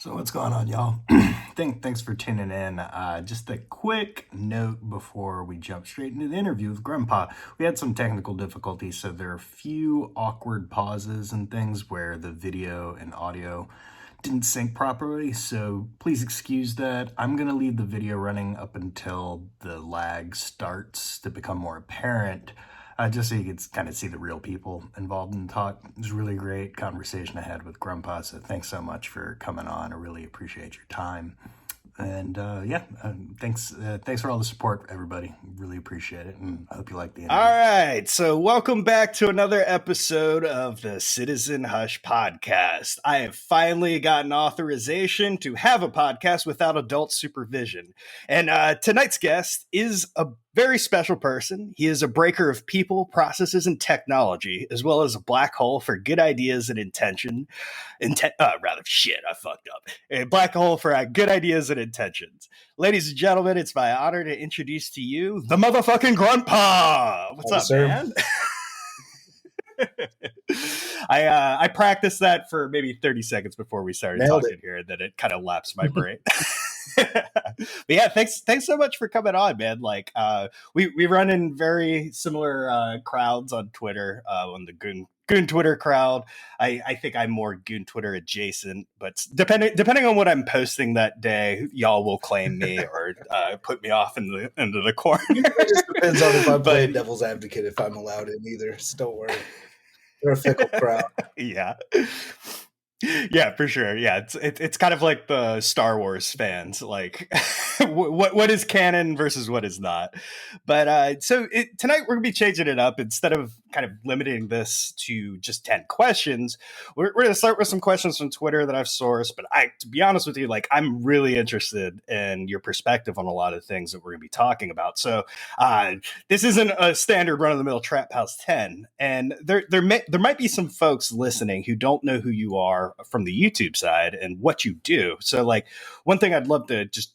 So what's going on, y'all? Thanks for tuning in. Just a quick note before we jump straight into the interview with Grandpa. We had some technical difficulties, so there are a few awkward pauses and things where the video and audio didn't sync properly, so please excuse that. I'm going to leave the video running up until the lag starts to become more apparent. Just so you could kind of see the real people involved in the talk. It was a really great conversation I had with Gruntpa, so thanks so much for coming on. I really appreciate your time. And thanks for all the support, everybody. Really appreciate it, and I hope you like the interview. All right, so welcome back to another episode of the Citizen Hush podcast. I have finally gotten authorization to have a podcast without adult supervision. And tonight's guest is a very special person. He is a breaker of people, processes, and technology, as well as a black hole for good ideas and intention. I fucked up. A black hole for good ideas and intentions. Ladies and gentlemen, it's my honor to introduce to you the motherfucking Gruntpa. What's up, sir. man? I practiced that for maybe 30 seconds before we started talking here, and then it kind of lapsed my brain. But yeah, thanks so much for coming on, man. Like, we run in very similar crowds on Twitter, on the Goon Twitter crowd. I think I'm more Goon Twitter adjacent, but depending on what I'm posting that day, y'all will claim me or put me off into the corner. It just depends on if I'm playing devil's advocate, if I'm allowed in either. So don't worry. They're a fickle crowd. Yeah. Yeah, for sure. Yeah, it's kind of like the Star Wars fans, like what is canon versus what is not. But tonight we're gonna be changing it up. Instead of kind of limiting this to just 10 questions, we're gonna start with some questions from Twitter that I've sourced. But to be honest with you, like, I'm really interested in your perspective on a lot of things that we're gonna be talking about. So this isn't a standard run-of-the-mill Trap House 10, and there might be some folks listening who don't know who you are from the YouTube side and what you do. So, like, one thing I'd love to just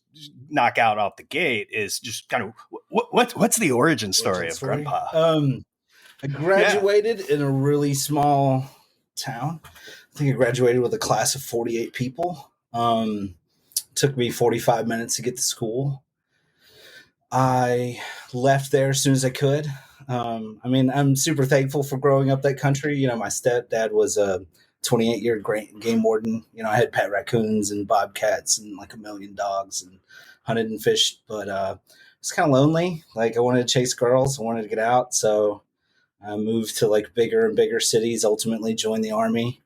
knock out off the gate is just kind of what's the origin story of Gruntpa? I graduated in a really small town. I think I graduated with a class of 48 people. Took me 45 minutes to get to school. I left there as soon as I could. I'm super thankful for growing up that country. You know, my stepdad was a 28-year game warden. You know, I had pet raccoons and bobcats and like 1 million dogs and hunted and fished, but it's kind of lonely. Like, I wanted to chase girls. I wanted to get out. So I moved to like bigger and bigger cities, ultimately joined the Army,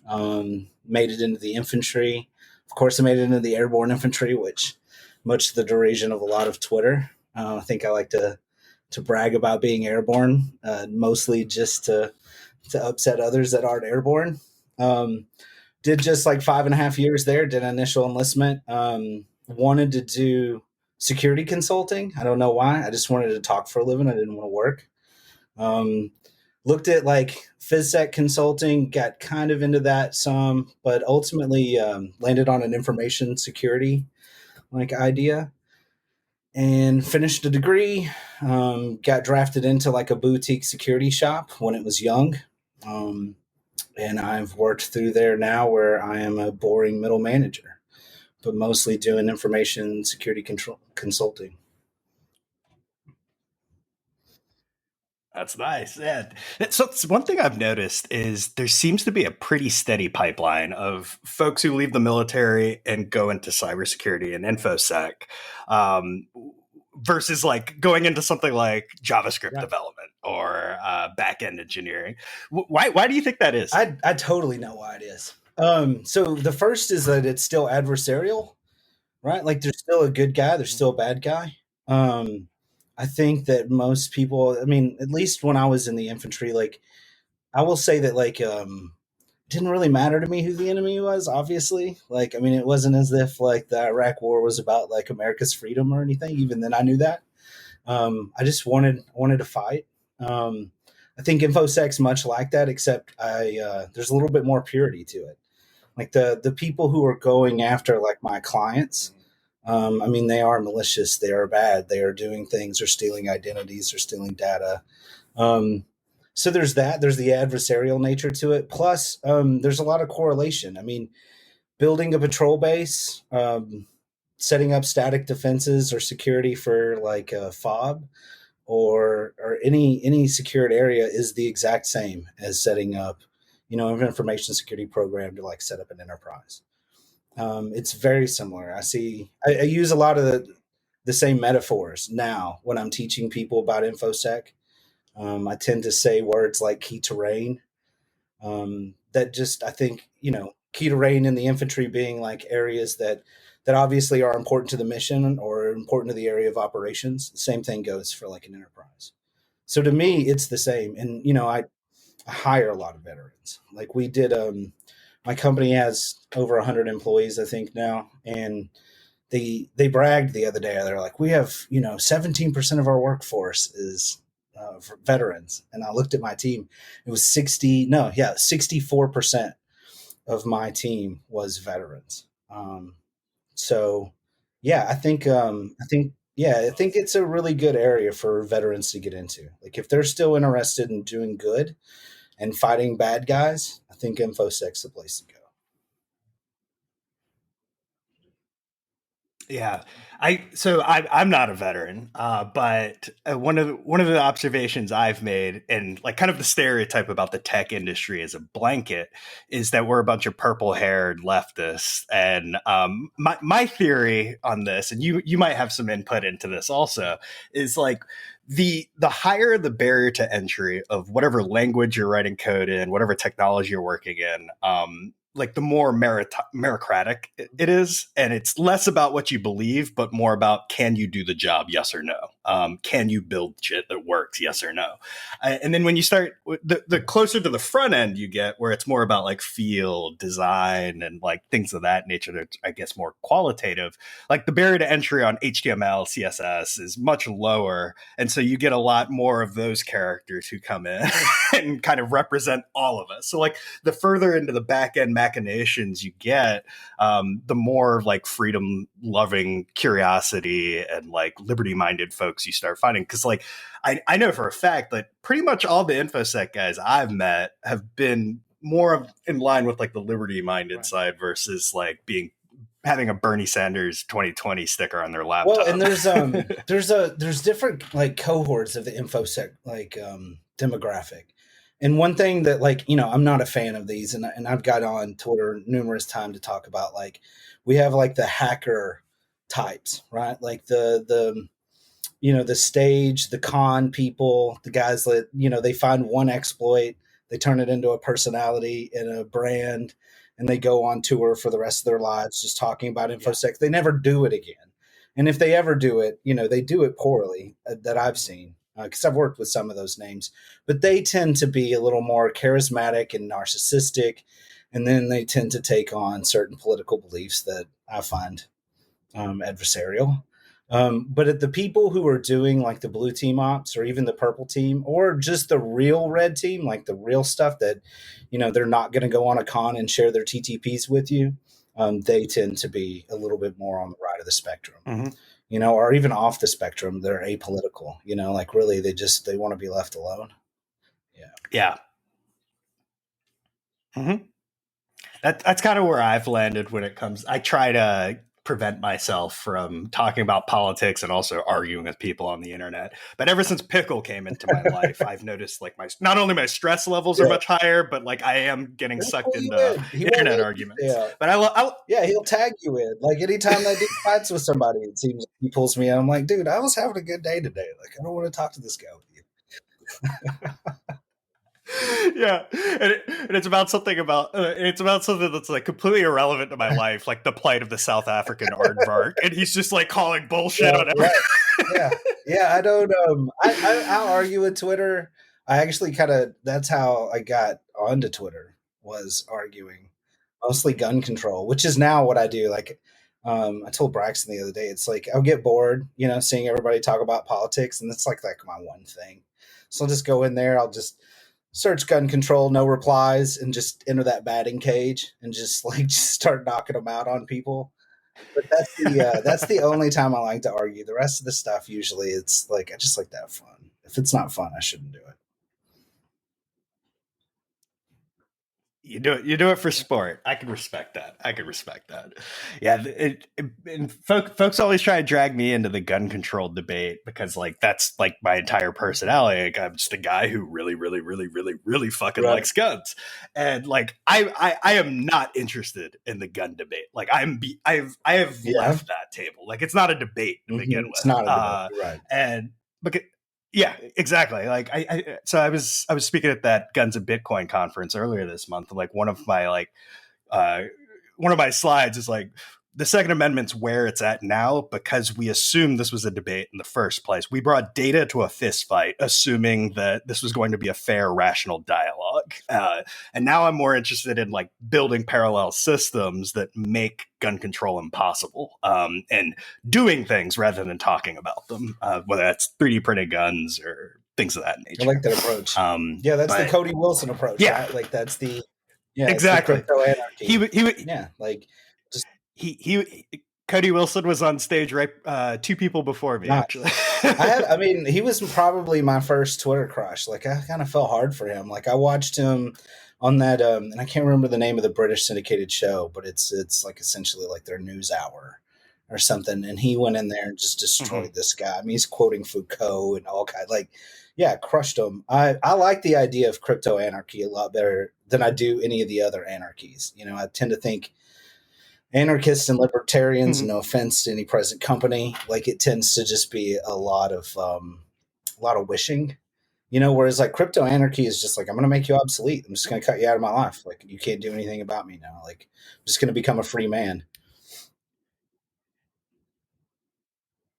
made it into the infantry. Of course, I made it into the airborne infantry, which much to the derision of a lot of Twitter. I think I like to brag about being airborne, mostly just to upset others that aren't airborne. Did just like 5.5 years there, did initial enlistment, wanted to do security consulting. I don't know why. I just wanted to talk for a living. I didn't want to work. Looked at like FizSec consulting, got kind of into that some, but ultimately landed on an information security like idea and finished a degree. Got drafted into like a boutique security shop when it was young. And I've worked through there now where I am a boring middle manager, but mostly doing information security consulting. That's nice. Yeah. So one thing I've noticed is there seems to be a pretty steady pipeline of folks who leave the military and go into cybersecurity and infosec, versus like going into something like JavaScript development or back-end engineering. Why do you think that is? I totally know why it is. So the first is that it's still adversarial, right? Like, there's still a good guy, there's still a bad guy. I think that most people, I mean, at least when I was in the infantry, like, I will say that, like, it didn't really matter to me who the enemy was, obviously. Like, I mean, it wasn't as if, like, the Iraq War was about, like, America's freedom or anything. Even then, I knew that. I just wanted to fight. I think InfoSec's much like that, except there's a little bit more purity to it. Like, the people who are going after, like, my clients, I mean, they are malicious. They are bad. They are doing things. They're stealing identities. They're stealing data. So there's that. There's the adversarial nature to it. Plus, there's a lot of correlation. I mean, building a patrol base, setting up static defenses or security for like a fob or any secured area is the exact same as setting up, an information security program to like set up an enterprise. It's very similar. I use a lot of the same metaphors now when I'm teaching people about InfoSec. I tend to say words like key terrain. That just, I think, key terrain in the infantry being like areas that obviously are important to the mission or important to the area of operations. Same thing goes for like an enterprise. So to me, it's the same. And, I hire a lot of veterans. Like we did, my company has over 100 employees, I think now. And they bragged the other day. They're like, we have, 17% of our workforce is veterans. And I looked at my team. It was 64% of my team was veterans. So yeah, I think it's a really good area for veterans to get into. Like if they're still interested in doing good and fighting bad guys, I think InfoSec's the place to go. Yeah, I'm not a veteran, but one of the observations I've made, and like kind of the stereotype about the tech industry as a blanket, is that we're a bunch of purple-haired leftists. And my theory on this, and you might have some input into this also, is like the higher the barrier to entry of whatever language you're writing code in, whatever technology you're working in. Like the more meritocratic it is, and it's less about what you believe, but more about can you do the job, yes or no? Can you build shit that works, yes or no? And then when you start, the closer to the front end you get, where it's more about like field design and like things of that nature, that's I guess more qualitative. Like the barrier to entry on HTML, CSS is much lower, and so you get a lot more of those characters who come in and kind of represent all of us. So like the further into the back end machinations you get, the more like freedom loving curiosity and like liberty minded folks you start finding. Cause like I know for a fact that pretty much all the InfoSec guys I've met have been more in line with like the liberty minded side versus like having a Bernie Sanders 2020 sticker on their laptop. Well, and there's different like cohorts of the InfoSec like demographic. And one thing that like, I'm not a fan of these, and I've got on Twitter numerous times to talk about, like, we have like the hacker types, right? Like the stage, the con people, the guys that, they find one exploit, they turn it into a personality and a brand, and they go on tour for the rest of their lives just talking about InfoSec. Yeah. They never do it again. And if they ever do it, they do it poorly that I've seen. Because I've worked with some of those names, but they tend to be a little more charismatic and narcissistic, and then they tend to take on certain political beliefs that I find adversarial. But at the people who are doing like the blue team ops, or even the purple team, or just the real red team, like the real stuff that, they're not going to go on a con and share their TTPs with you, they tend to be a little bit more on the right of the spectrum. Mm-hmm. Or even off the spectrum, they're apolitical, like really they want to be left alone. Yeah. Yeah. Mm-hmm. That's kind of where I've landed when it comes. I try to prevent myself from talking about politics and also arguing with people on the internet. But ever since Pickle came into my life, I've noticed like not only my stress levels are much higher, but like I am getting sucked into internet arguments. Yeah. But he'll tag you in. Like anytime I do fights with somebody, it seems like he pulls me in. I'm like, dude, I was having a good day today. Like I don't want to talk to this guy with you. Yeah, and it's about something that's like completely irrelevant to my life, like the plight of the South African aardvark, and he's just like calling bullshit on everything. Yeah. I don't. I'll argue with Twitter. I actually that's how I got onto Twitter, was arguing, mostly gun control, which is now what I do. Like, I told Braxton the other day, it's like I'll get bored, seeing everybody talk about politics, and it's like my one thing. So I'll just go in there. I'll just search gun control, no replies, and just enter that batting cage and just start knocking them out on people. But that's the only time I like to argue. The rest of the stuff, usually it's like I just like to have fun. If it's not fun, I shouldn't do it. You do it for sport. I can respect that. Yeah, and folks always try to drag me into the gun control debate because like that's like my entire personality. Like, I'm just a guy who really, really, really, really, really fucking likes guns, and like I am not interested in the gun debate. Like I have left that table. Like it's not a debate to begin with. It's not a debate, right? And because yeah, exactly. Like I was speaking at that Guns and Bitcoin conference earlier this month. Like one of my slides is like the Second Amendment's where it's at now because we assumed this was a debate in the first place. We brought data to a fist fight, assuming that this was going to be a fair, rational dialogue. And now I'm more interested in like building parallel systems that make gun control impossible and doing things rather than talking about them, whether that's 3D printed guns or things of that nature. I like that approach. That's the Cody Wilson approach. Yeah, right? Like that's the exactly the crypto anarchy. Cody Wilson was on stage right 2 people before me, actually. He was probably my first Twitter crush. Like I kind of felt hard for him. Like I watched him on that and I can't remember the name of the British syndicated show, but it's like essentially like their news hour or something. And he went in there and just destroyed this guy. I mean, he's quoting Foucault and all kinds crushed him. I like the idea of crypto anarchy a lot better than I do any of the other anarchies. You know, I tend to think anarchists and libertarians, no offense to any present company, like it tends to just be a lot of wishing, you know, whereas like crypto anarchy is just like, I'm going to make you obsolete. I'm just going to cut you out of my life. Like you can't do anything about me now. Like I'm just going to become a free man.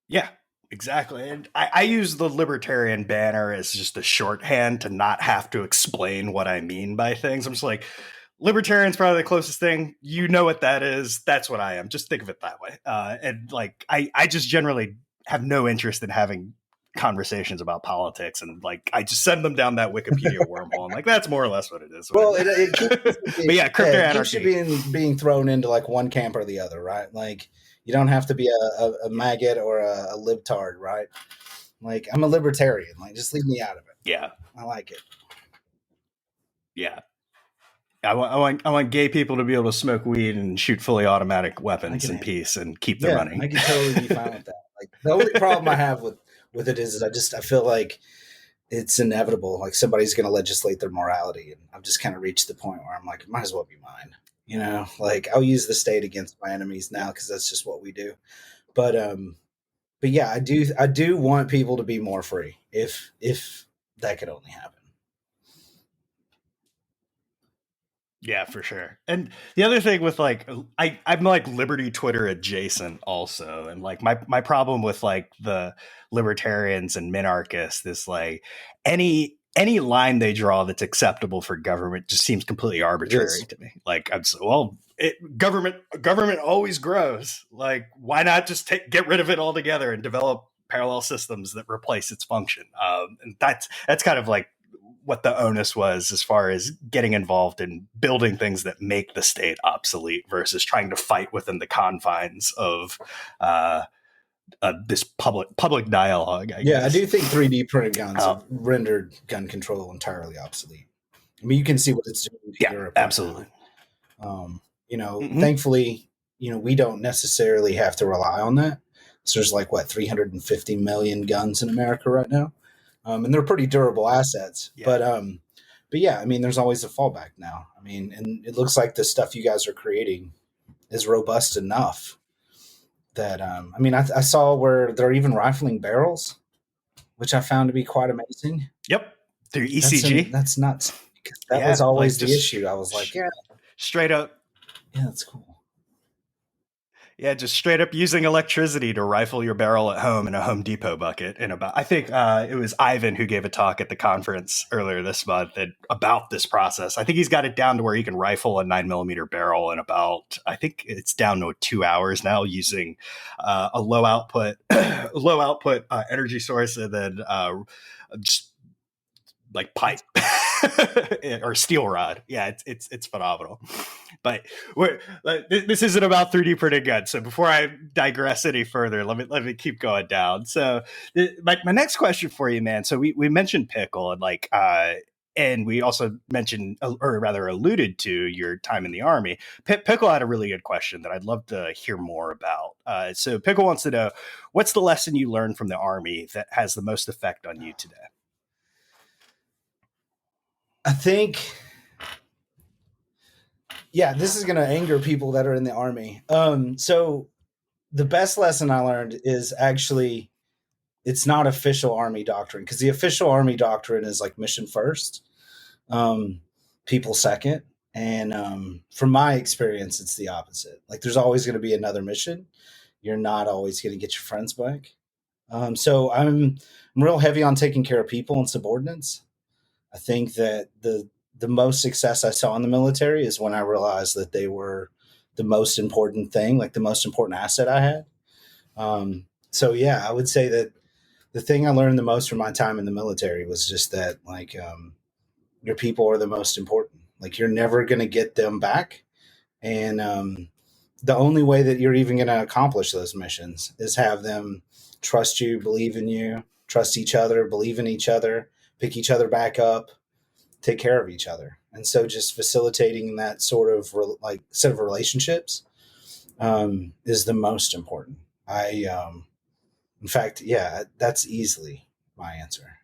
Yeah, exactly. And I use the libertarian banner as just a shorthand to not have to explain what I mean by things. I'm just like, libertarian's probably the closest thing. You know what that is. That's what I am. Just think of it that way. And like, I just generally have no interest in having conversations about politics. And like, I just send them down that Wikipedia wormhole. And like, that's more or less what it is. Well, it keeps but yeah, crypto anarchy keeps being thrown into like one camp or the other, right? Like you don't have to be a maggot or a libtard, right? Like I'm a libertarian. Like just leave me out of it. Yeah. I like it. Yeah. I want gay people to be able to smoke weed and shoot fully automatic weapons in peace and keep their money. I can totally be fine with that. Like the only problem I have with it is I feel like it's inevitable. Like somebody's going to legislate their morality, and I've just kind of reached the point where I'm like, it might as well be mine. You know, like I'll use the state against my enemies now because that's just what we do. But yeah, I do want people to be more free if that could only happen. Yeah, for sure. And the other thing with like, I'm like Liberty Twitter adjacent also. And like my problem with like the libertarians and minarchists is like any line they draw that's acceptable for government just seems completely arbitrary to me. Like I'm so, well, government always grows. Like why not just get rid of it altogether and develop parallel systems that replace its function? And that's kind of like what the onus was as far as getting involved in building things that make the state obsolete versus trying to fight within the confines of this public dialogue. I guess. I do think 3D printed guns have rendered gun control entirely obsolete. I mean, you can see what it's doing in Europe. Absolutely. You know, thankfully, you know, we don't necessarily have to rely on that. So there's like 350 million guns in America right now. And they're pretty durable assets, but yeah, I mean, there's always a fallback now. I mean, and it looks like the stuff you guys are creating is robust enough that, I mean, I saw where they're even rifling barrels, which I found to be quite amazing. Yep. Through ECG. That's nuts. Because that was always the issue. I was like, straight up. Yeah, that's cool. Yeah, just straight up using electricity to rifle your barrel at home in a Home Depot bucket. I think it was Ivan who gave a talk at the conference earlier this month about this process. I think he's got it down to where you can rifle a 9mm barrel in about, I think it's down to 2 hours now using a low output energy source and then just like pipe or steel rod. Yeah, it's phenomenal. But this isn't about 3D printed guns. So before I digress any further, let me keep going down. So my next question for you, man. So we mentioned pickle and like and we also mentioned, or rather alluded to, your time in the Army. Pickle had a really good question that I'd love to hear more about. So Pickle wants to know, what's the lesson you learned from the Army that has the most effect on you today? I think, yeah, this is going to anger people that are in the Army. So the best lesson I learned is actually, it's not official Army doctrine, because the official Army doctrine is like mission first, people second. And from my experience, it's the opposite. Like, there's always going to be another mission. You're not always going to get your friends back. So I'm real heavy on taking care of people and subordinates. I think that the most success I saw in the military is when I realized that they were the most important thing, like the most important asset I had. So yeah, I would say that the thing I learned the most from my time in the military was just that, like, your people are the most important. Like, you're never going to get them back, and the only way that you're even going to accomplish those missions is have them trust you, believe in you, trust each other, believe in each other, pick each other back up, take care of each other. And so just facilitating that sort of like set of relationships is the most important. In fact, yeah, that's easily my answer.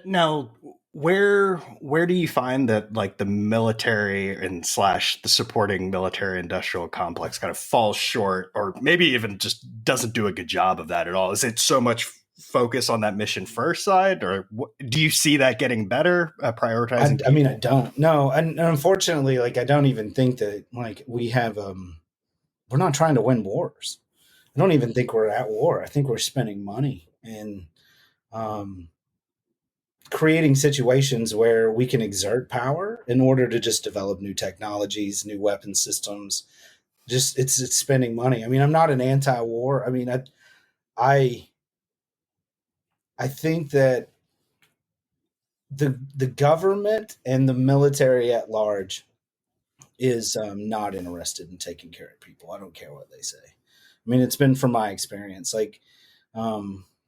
Now, where do you find that, like, the military and slash the supporting military industrial complex kind of falls short, or maybe even just doesn't do a good job of that at all? Is it so much focus on that mission first side, or do you see that getting better, prioritizing I mean, I people? don't know. And unfortunately, like, I don't even think that, like, we have, we're not trying to win wars. I don't even think we're at war. I think we're spending money and um, creating situations where we can exert power in order to just develop new technologies, new weapon systems. Just it's spending money. I mean, I'm not an anti-war. I mean, I I think that the government and the military at large is not interested in taking care of people. I don't care what they say. I mean, it's been from my experience. Like,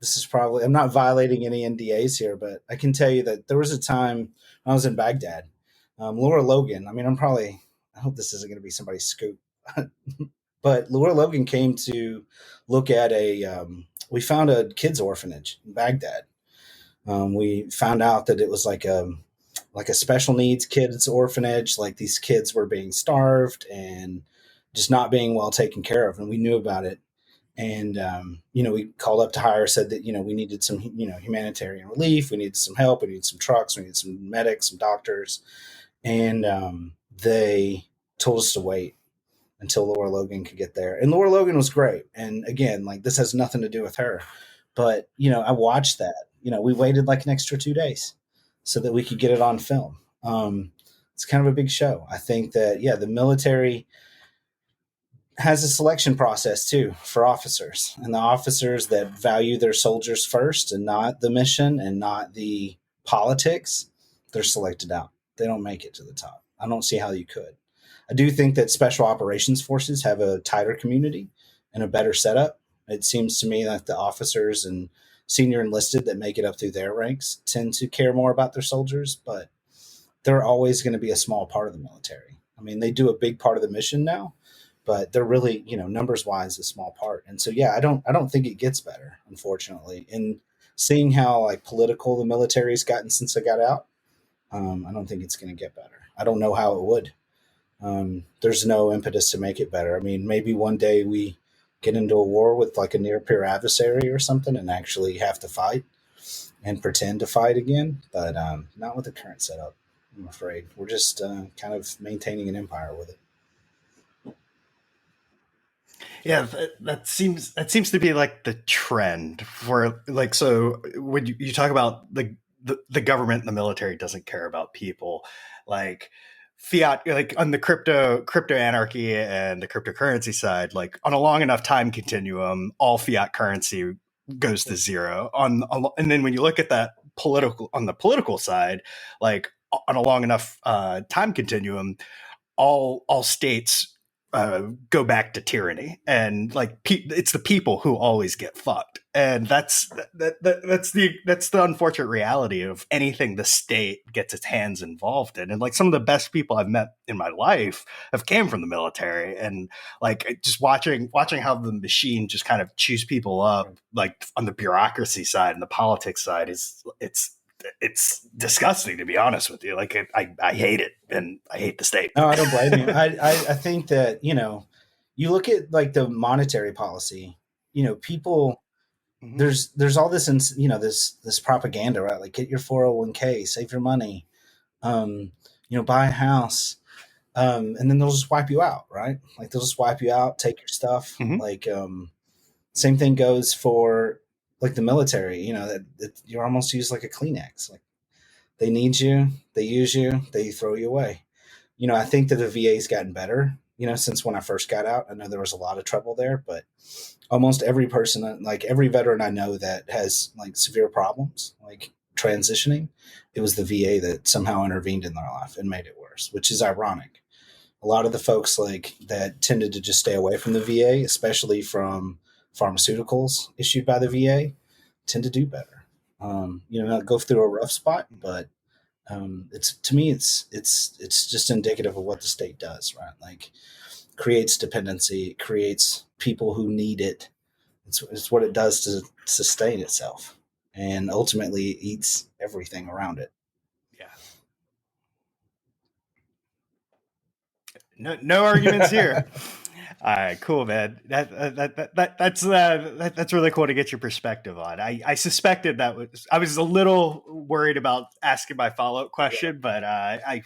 this is probably, I'm not violating any NDAs here, but I can tell you that there was a time when I was in Baghdad. Laura Logan, I mean, I hope this isn't going to be somebody's scoop, but Laura Logan came to look at we found a kids' orphanage in Baghdad. We found out that it was like a special needs kids orphanage. Like, these kids were being starved and just not being well taken care of, and we knew about it. And we called up to hire, said that we needed some humanitarian relief, we needed some help, we needed some trucks, we needed some medics, some doctors, and they told us to wait until Laura Logan could get there. And Laura Logan was great. And again, like, this has nothing to do with her, but I watched that. We waited like an extra 2 days so that we could get it on film. It's kind of a big show. I think that, yeah, the military has a selection process too for officers, and the officers that value their soldiers first and not the mission and not the politics, they're selected out. They don't make it to the top. I don't see how you could. I do think that special operations forces have a tighter community and a better setup. It seems to me that the officers and senior enlisted that make it up through their ranks tend to care more about their soldiers, but they're always going to be a small part of the military. I mean, they do a big part of the mission now, but they're really, numbers wise, a small part. And so, yeah, I don't think it gets better, unfortunately. And seeing how, like, political the military's gotten since I got out, I don't think it's going to get better. I don't know how it would. There's no impetus to make it better. I mean, maybe one day we get into a war with like a near peer adversary or something and actually have to fight and pretend to fight again, but not with the current setup. I'm afraid we're just kind of maintaining an empire with it. Yeah, that seems to be like the trend for, like, so when you talk about the government and the military doesn't care about people, like fiat, like on the crypto anarchy and the cryptocurrency side, like on a long enough time continuum, all fiat currency goes to zero and then when you look at that on the political side, like on a long enough time continuum, all states go back to tyranny, and like it's the people who always get fucked, and that's the unfortunate reality of anything the state gets its hands involved in. And like some of the best people I've met in my life have came from the military, and like just watching how the machine just kind of chews people up, like on the bureaucracy side and the politics side, it's disgusting, to be honest with you. Like I hate it, and I hate the state. No, I don't blame you. I think that, you look at like the monetary policy, people, there's all this, this propaganda, right? Like get your 401k, save your money, buy a house. And then they'll just wipe you out, right? Like they'll just wipe you out, take your stuff. Like, same thing goes for like the military, that you're almost used like a Kleenex. Like they need you, they use you, they throw you away. I think that the VA's gotten better, since when I first got out. I know there was a lot of trouble there, but almost every person, like every veteran I know that has like severe problems, like transitioning, it was the VA that somehow intervened in their life and made it worse, which is ironic. A lot of the folks like that tended to just stay away from the VA, especially from pharmaceuticals issued by the VA, tend to do better. Not go through a rough spot, but it's, to me, it's just indicative of what the state does, right? Like creates dependency, it creates people who need it. It's what it does to sustain itself, and ultimately eats everything around it. Yeah. No arguments here. All right, cool, man. That's really cool to get your perspective on. I suspected I was a little worried about asking my follow-up question, but I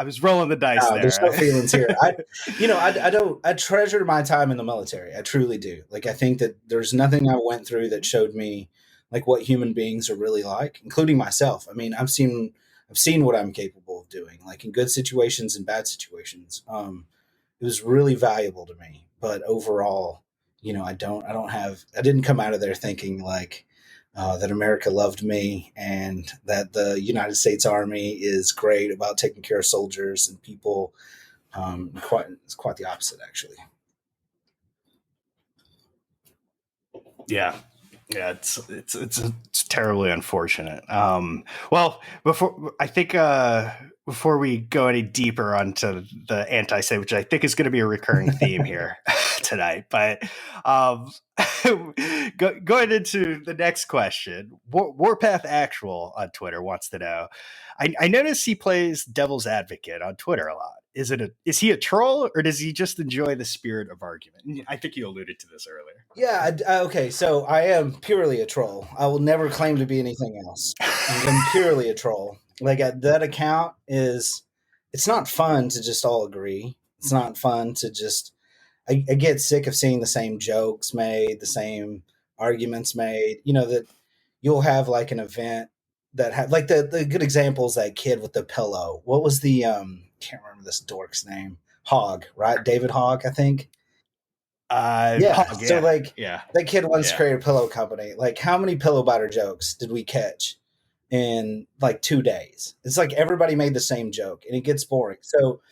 was rolling the dice there. There's no feelings here. I treasure my time in the military. I truly do. Like I think that there's nothing I went through that showed me like what human beings are really like, including myself. I mean, I've seen what I'm capable of doing, like in good situations and bad situations. It was really valuable to me, but overall, I didn't come out of there thinking like that America loved me and that the United States Army is great about taking care of soldiers and people. It's quite the opposite, actually. Yeah. Yeah, it's terribly unfortunate. Well, before we go any deeper onto the anti-state, which I think is going to be a recurring theme here tonight, but going into the next question, Warpath Actual on Twitter wants to know. I notice he plays devil's advocate on Twitter a lot. Is he a troll, or does he just enjoy the spirit of argument? I think you alluded to this earlier. Yeah. Okay. So I am purely a troll. I will never claim to be anything else. I'm purely a troll. Like that account it's not fun to just all agree. It's not fun to just, I get sick of seeing the same jokes made, the same arguments made, that you'll have like an event that had like the good example is that kid with the pillow. What was the, can't remember this dork's name. Hogg, right? David Hogg, I think. Hogg, so like yeah, that kid once created a pillow company. Like how many pillow biter jokes did we catch in like 2 days? It's like everybody made the same joke and it gets boring. So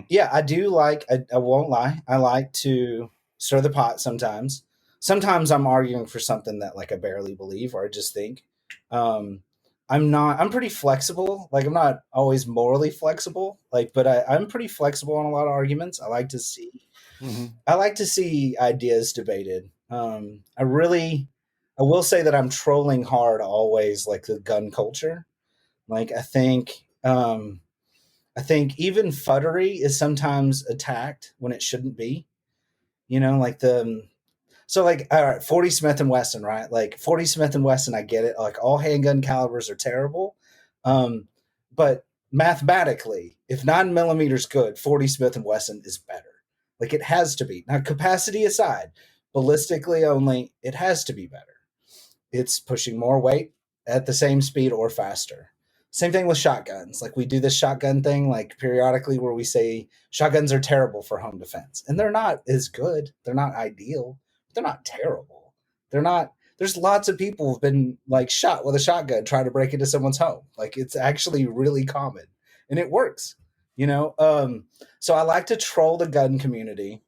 yeah, I do like, I won't lie, I like to stir the pot sometimes. Sometimes I'm arguing for something that like I barely believe or I just think. I'm pretty flexible. Like I'm not always morally flexible, like, but I'm pretty flexible on a lot of arguments. I like to see ideas debated. I will say that I'm trolling hard always, like the gun culture. Like I think even futtery is sometimes attacked when it shouldn't be. Like so like, all right, 40 Smith & Wesson, right? Like 40 Smith & Wesson, I get it. Like all handgun calibers are terrible. But mathematically, if 9mm is good, 40 Smith & Wesson is better. Like it has to be. Now, capacity aside, ballistically only, it has to be better. It's pushing more weight at the same speed or faster. Same thing with shotguns. Like we do this shotgun thing like periodically where we say shotguns are terrible for home defense. And they're not as good. They're not ideal. They're not terrible. There's lots of people who've been like shot with a shotgun trying to break into someone's home. Like it's actually really common and it works, So I like to troll the gun community.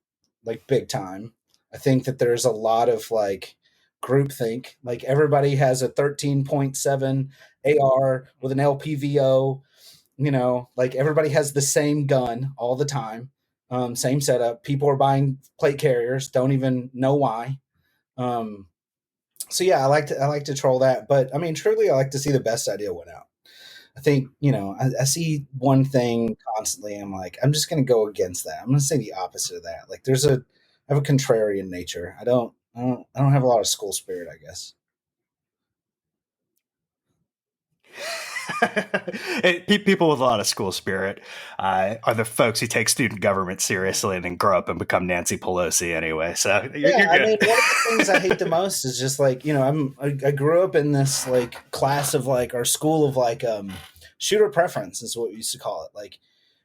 like big time. I think that there's a lot of like groupthink. Like everybody has a 13.7 AR with an LPVO. Like everybody has the same gun all the time, same setup. People are buying plate carriers, don't even know why. Um, so yeah, I like to troll that, but I mean, truly, I like to see the best idea win out. I think I see one thing constantly. I'm like, I'm just going to go against that. I'm going to say the opposite of that. Like, I have a contrarian nature. I don't have a lot of school spirit, I guess. People with a lot of school spirit are the folks who take student government seriously and then grow up and become Nancy Pelosi anyway. So you're Yeah, I good. mean, one of the things I hate the most is just like I grew up in this like class of like our school of like shooter preference is what we used to call it. Like,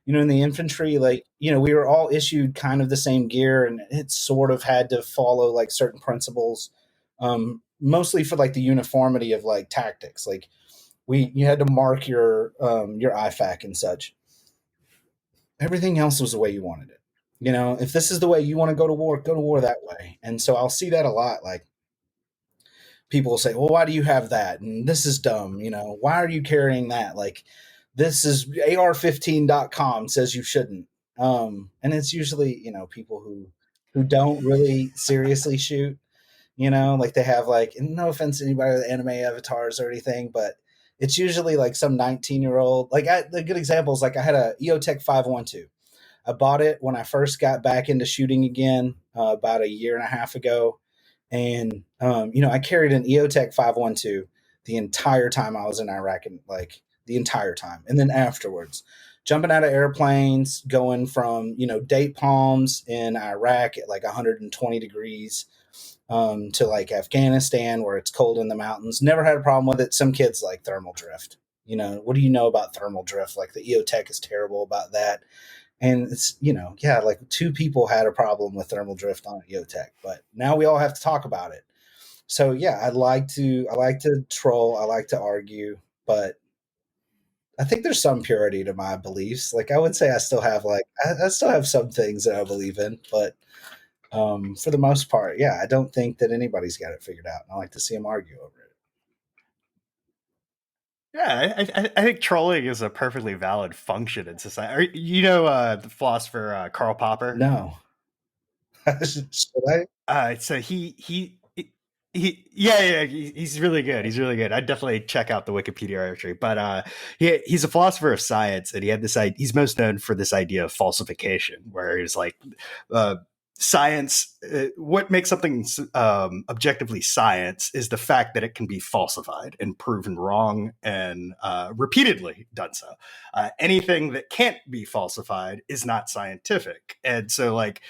in the infantry, like we were all issued kind of the same gear, and it sort of had to follow like certain principles, mostly for like the uniformity of like tactics. Like you had to mark your IFAC and such. Everything else was the way you wanted it. If this is the way you want to go to war that way. And so I'll see that a lot. Like people will say, well, why do you have that? And this is dumb. Why are you carrying that? Like this is AR15.com says you shouldn't. And it's usually, people who don't really seriously shoot, like they have like, and no offense to anybody with anime avatars or anything, but it's usually like some 19-year-old. Like the good example is like I had a EOTech 512. I bought it when I first got back into shooting again about a year and a half ago. And, I carried an EOTech 512 the entire time I was in Iraq, and like the entire time. And then afterwards, jumping out of airplanes, going from, date palms in Iraq at like 120 degrees to like Afghanistan where it's cold in the mountains. Never had a problem with it. Some kids like thermal drift. What do you know about thermal drift? Like the EOTech is terrible about that. And it's, yeah, like two people had a problem with thermal drift on EOTech, but now we all have to talk about it. So yeah, I like to troll, I like to argue, but I think there's some purity to my beliefs. Like I would say I still have I still have some things that I believe in, but for the most part, yeah, I don't think that anybody's got it figured out. And I like to see them argue over it. Yeah, I think trolling is a perfectly valid function in society. The philosopher Karl Popper? No. Should I? So he's really good. He's really good. I'd definitely check out the Wikipedia entry. But he's a philosopher of science, and he had this. He's most known for this idea of falsification, where he's like, science. What makes something objectively science is the fact that it can be falsified and proven wrong, and repeatedly done so. Anything that can't be falsified is not scientific, and so like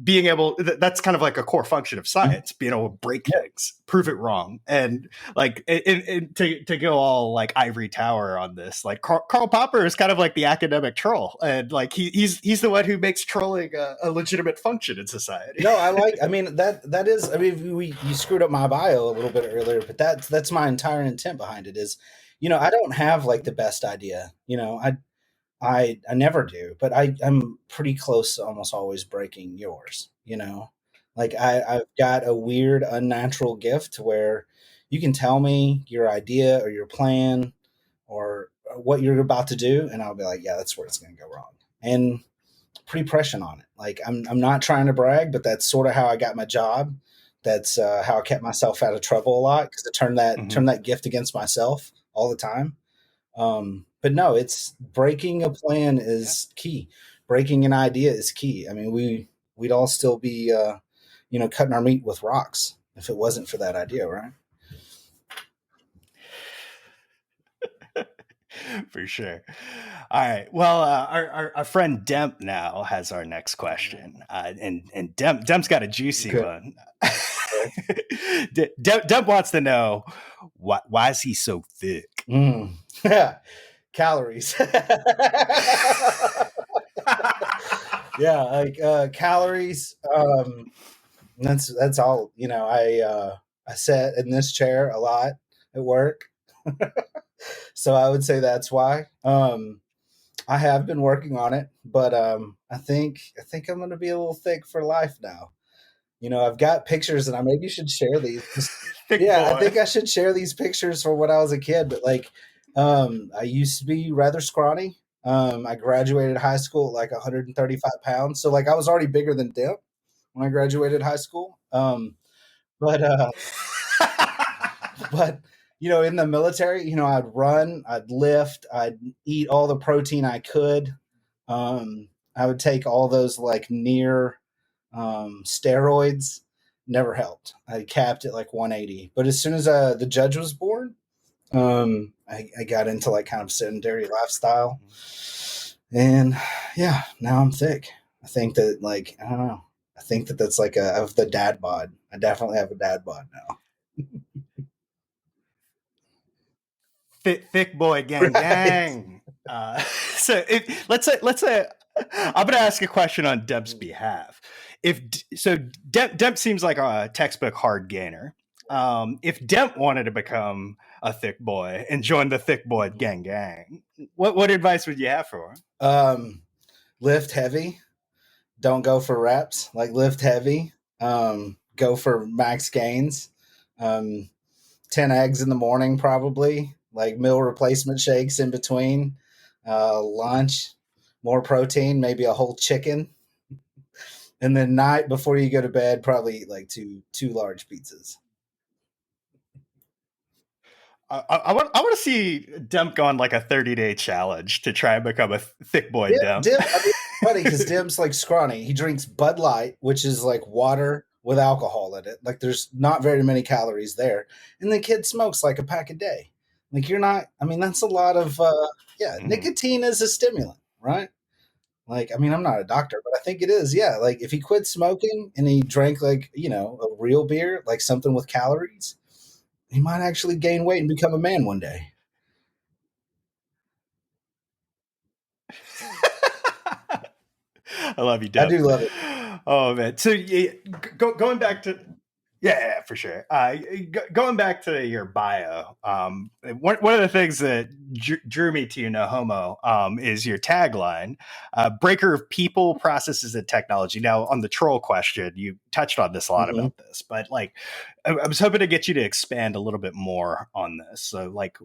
being able, that's kind of like a core function of science, being able to break things, prove it wrong. And like to go all like ivory tower on this, like Karl Popper is kind of like the academic troll, and like he's the one who makes trolling a legitimate function in society. No, I mean that is, I mean, you screwed up my bio a little bit earlier, but that's my entire intent behind it is, I don't have like the best idea. I never do, but I'm pretty close to almost always breaking yours, Like I've got a weird unnatural gift where you can tell me your idea or your plan or what you're about to do, and I'll be like, yeah, that's where it's gonna go wrong. And pretty prescient on it. Like I'm not trying to brag, but that's sort of how I got my job. That's how I kept myself out of trouble a lot because I turned that gift against myself all the time. But no, it's breaking a plan is key. Breaking an idea is key. I mean, we'd all still be, cutting our meat with rocks if it wasn't for that idea, right? For sure. All right. Well, our friend Demp now has our next question, and Demp's got a juicy one. Demp wants to know why is he so thick? Calories. Yeah, like calories. That's all. I sat in this chair a lot at work, so I would say that's why. I have been working on it, but I think I'm going to be a little thick for life now. I've got pictures, and I maybe should share these. Thick Yeah, I boy. think I should share these pictures from when I was a kid. But like, I used to be rather scrawny. I graduated high school at like 135 pounds, so like I was already bigger than Dip when I graduated high school. But but in the military, I'd run, I'd lift, I'd eat all the protein I could. I would take all those like near steroids. Never helped. I capped at like 180. But as soon as the judge was born, I got into like kind of sedentary lifestyle, and yeah, now I'm thick. I think that like I don't know. I think that that's like of the dad bod. I definitely have a dad bod now. Thick boy gang Right. gang. So if let's say I'm gonna ask a question on Demp's behalf. If so, Demp seems like a textbook hard gainer. If Demp wanted to become a thick boy and join the thick boy gang, what advice would you have for him? Lift heavy. Don't go for reps. Like lift heavy. Go for max gains. 10 eggs in the morning, probably. Like meal replacement shakes in between. Lunch, more protein, maybe a whole chicken. And then night before you go to bed, probably eat like two large pizzas. I want to see Demp go on like a 30-day challenge to try and become a thick boy Demp. Dim, I mean, it's funny because Dim's like scrawny. He drinks Bud Light, which is like water with alcohol in it. Like there's not very many calories there. And the kid smokes like a pack a day. Like you're not, I mean, that's a lot of, nicotine is a stimulant, right? Like, I mean, I'm not a doctor, but I think it is. Yeah. Like if he quit smoking and he drank like, a real beer, like something with calories, he might actually gain weight and become a man one day. I love you, I Demp. do love it. Oh man. So going back to yeah, for sure. Going back to your bio, one of the things that drew me to you, no homo, is your tagline, breaker of people, processes, and technology. Now, on the troll question, you touched on this a lot Mm-hmm. about this, but like, I was hoping to get you to expand a little bit more on this. So, like,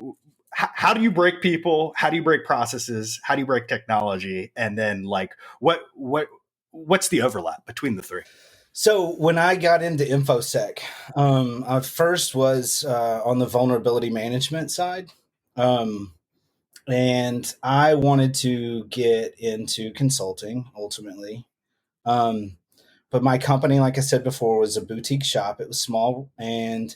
how do you break people? How do you break processes? How do you break technology? And then, like, what's the overlap between the three? So when I got into Infosec, I first was on the vulnerability management side, um, and I wanted to get into consulting ultimately. Um, but my company, like I said before, was a boutique shop. It was small, and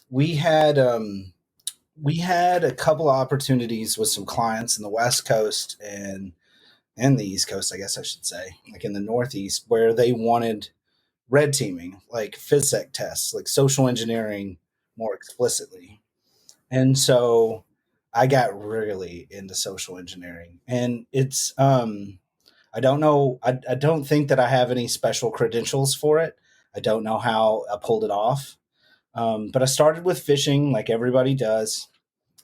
we had a couple of opportunities with some clients in the West Coast and the East Coast, I guess I should say, like in the Northeast, where they wanted red teaming, like Infosec tests, like social engineering more explicitly. And so I got really into social engineering. And it's I don't know, I don't think that I have any special credentials for it. I don't know how I pulled it off. But I started with fishing like everybody does.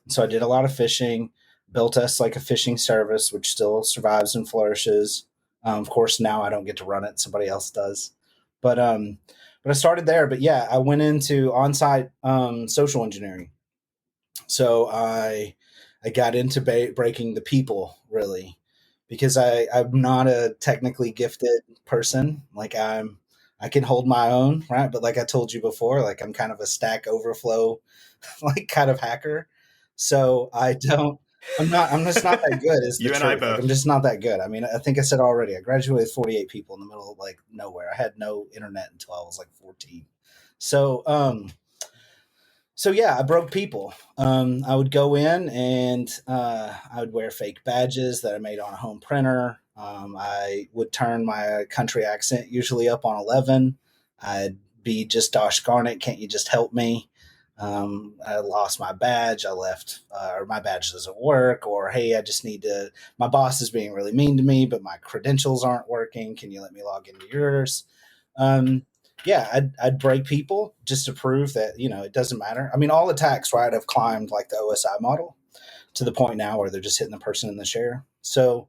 So I did a lot of fishing, built us like a fishing service, which still survives and flourishes. Of course, now I don't get to run it; somebody else does. But um, but I started there. But yeah, I went into on-site social engineering. So I got into breaking the people really, because I'm not a technically gifted person. Like I can hold my own, right? But like I told you before, like I'm kind of a Stack Overflow like kind of hacker. So I don't. I'm just not that good. Is the You and I truth. Like I'm both. just not that good. I mean, I think I said already. I graduated with 48 people in the middle of like nowhere. I had no internet until I was like 14. So so yeah, I broke people. I would go in and I would wear fake badges that I made on a home printer. I would turn my country accent usually up on 11. I'd be just, "Dosh darn it, can't you just help me? I lost my badge. I left, or my badge doesn't work. Or, hey, I just need to, my boss is being really mean to me, but my credentials aren't working. Can you let me log into yours?" Um, yeah, I'd break people just to prove that, it doesn't matter. I mean, all attacks, right, have climbed like the OSI model. to the point now where they're just hitting the person in the chair. So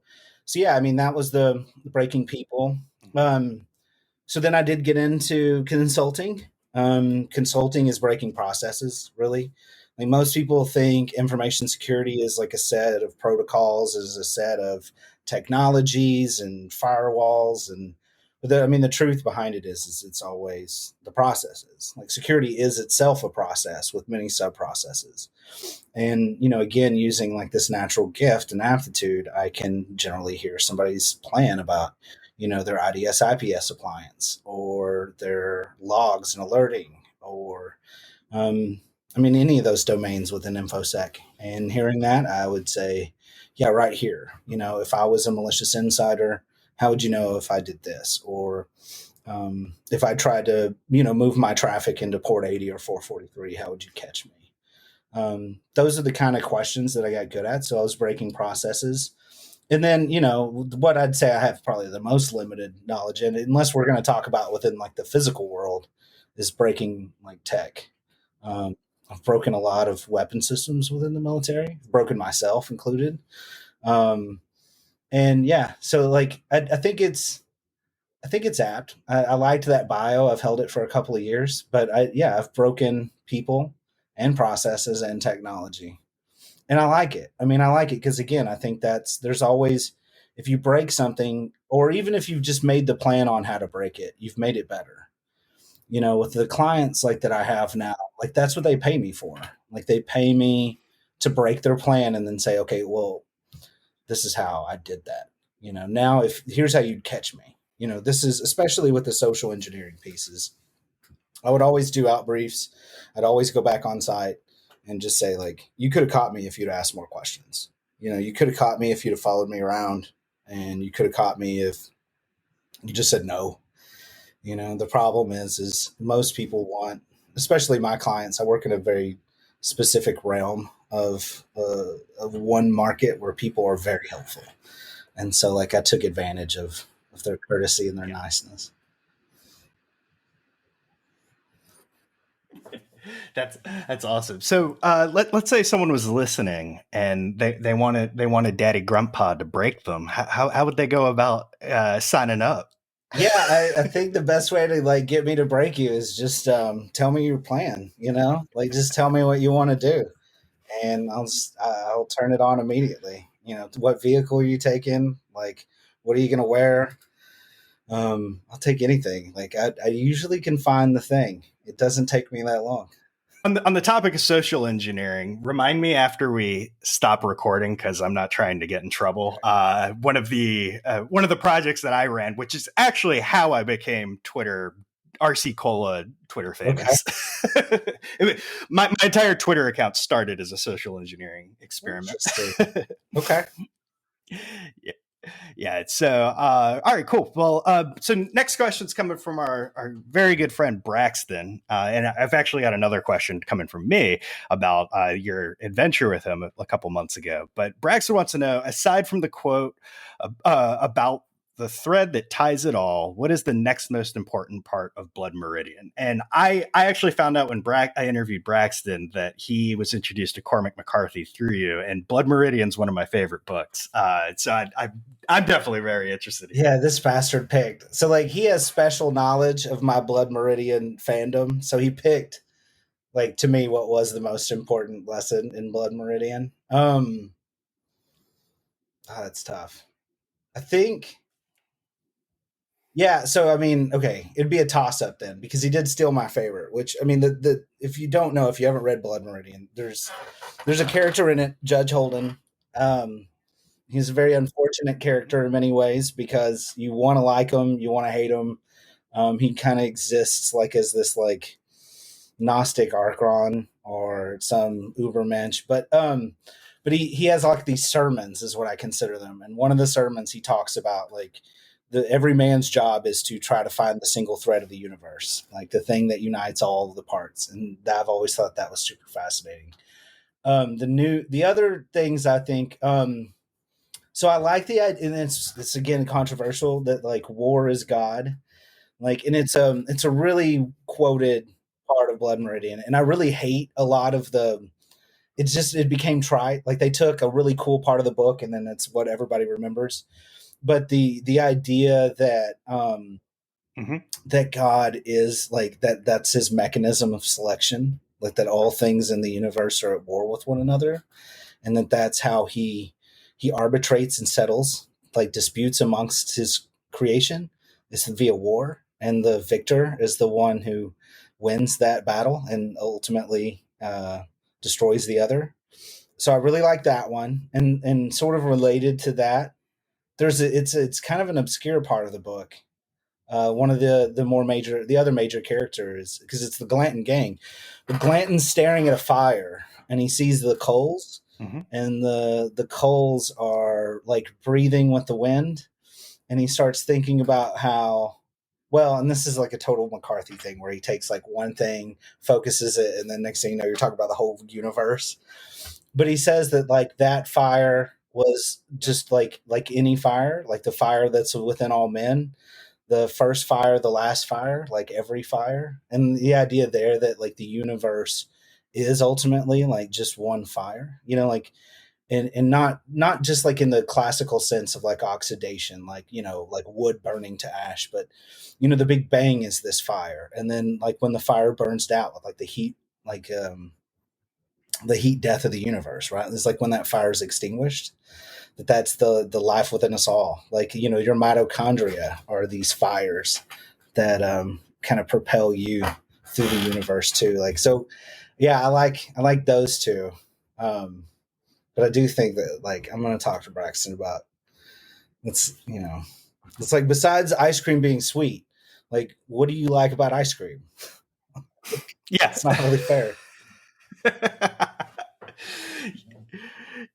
yeah, I mean, that was the breaking people. So then I did get into consulting. Consulting is breaking processes, really. Like, most people think information security is like a set of protocols, is a set of technologies and firewalls, but the truth behind it is it's always the processes. Like, security is itself a process with many sub processes. And, again, using like this natural gift and aptitude, I can generally hear somebody's plan about, their IDS IPS appliance or their logs and alerting, or, any of those domains within Infosec. And hearing that, I would say, yeah, right here. If I was a malicious insider, how would you know if I did this? Or if I tried to, move my traffic into port 80 or 443, how would you catch me? Those are the kind of questions that I got good at. So I was breaking processes. And then, what I'd say I have probably the most limited knowledge in, unless we're going to talk about within like the physical world, is breaking like tech. I've broken a lot of weapon systems within the military, broken myself included. And yeah, so like, I think it's apt. I liked that bio. I've held it for a couple of years, but I've broken people and processes and technology. And I like it. I like it because, again, I think there's always, if you break something, or even if you've just made the plan on how to break it, you've made it better. With the clients like that I have now, like, that's what they pay me for. Like, they pay me to break their plan and then say, okay, well, this is how I did that. Now here's how you'd catch me. This is, especially with the social engineering pieces, I would always do out briefs. I'd always go back on site and just say, like, you could have caught me if you'd asked more questions. You could have caught me if you'd have followed me around, and you could have caught me if you just said no. The problem is most people want, especially my clients, I work in a very specific realm of one market where people are very helpful. And so, like, I took advantage of their courtesy and their niceness. That's awesome. So let's say someone was listening and they wanted Daddy Gruntpa to break them. How would they go about signing up? Yeah, I think the best way to like get me to break you is just tell me your plan. Like, just tell me what you want to do, and I'll turn it on immediately. What vehicle are you taking? Like, what are you gonna wear? I'll take anything. Like, I usually can find the thing. It doesn't take me that long. On the topic of social engineering, remind me after we stop recording, because I'm not trying to get in trouble. One of the projects that I ran, which is actually how I became Twitter RC Cola Twitter famous. Okay. my entire Twitter account started as a social engineering experiment. Okay. Yeah. Yeah. So, all right, cool. Well, so next question's coming from our very good friend Braxton. And I've actually got another question coming from me about your adventure with him a couple months ago. But Braxton wants to know, aside from the quote about the thread that ties it all, what is the next most important part of Blood Meridian? And I actually found out when I interviewed Braxton that he was introduced to Cormac McCarthy through you, and Blood Meridian's one of my favorite books. So I'm definitely very interested. Yeah, this bastard picked. So, like, he has special knowledge of my Blood Meridian fandom. So he picked, like, to me, what was the most important lesson in Blood Meridian. That's tough. I think. Yeah, so okay, it'd be a toss-up then, because he did steal my favorite. Which, the if you don't know, if you haven't read Blood Meridian, there's a character in it, Judge Holden. He's a very unfortunate character in many ways, because you want to like him, you want to hate him. He kind of exists like as this like Gnostic Archon or some Ubermensch, but he has like these sermons, is what I consider them. And one of the sermons he talks about, like, every man's job is to try to find the single thread of the universe, like the thing that unites all of the parts. And I've always thought that was super fascinating. The other things I think, so I like the idea, and it's again controversial, that like war is God, like, and it's a really quoted part of Blood Meridian, and I really hate a lot of the it became trite. Like they took a really cool part of the book and then that's what everybody remembers. But the idea that that God is like that's his mechanism of selection, like that all things in the universe are at war with one another, and that's how he arbitrates and settles like disputes amongst his creation is via war, and the victor is the one who wins that battle and ultimately destroys the other. So I really like that one, and sort of related to that, it's kind of an obscure part of the book. One of the other major characters, because it's the Glanton gang. But Glanton's staring at a fire and he sees the coals, and the coals are like breathing with the wind, and he starts thinking about how well, and this is like a total McCarthy thing where he takes like one thing, focuses it, and then next thing you know, you're talking about the whole universe. But he says that like that fire was just like any fire, like the fire that's within all men, the first fire, the last fire, like every fire. And the idea there that like the universe is ultimately like just one fire, like and not just like in the classical sense of like oxidation, like, like wood burning to ash, but the Big Bang is this fire. And then like when the fire burns out with like the heat death of the universe, right? It's like when that fire is extinguished, that's the life within us all. Like, your mitochondria are these fires that kind of propel you through the universe too. Like, so yeah, I like those two. But I do think that like I'm going to talk to Braxton about it's like besides ice cream being sweet, like what do you like about ice cream? Yeah, it's not really fair.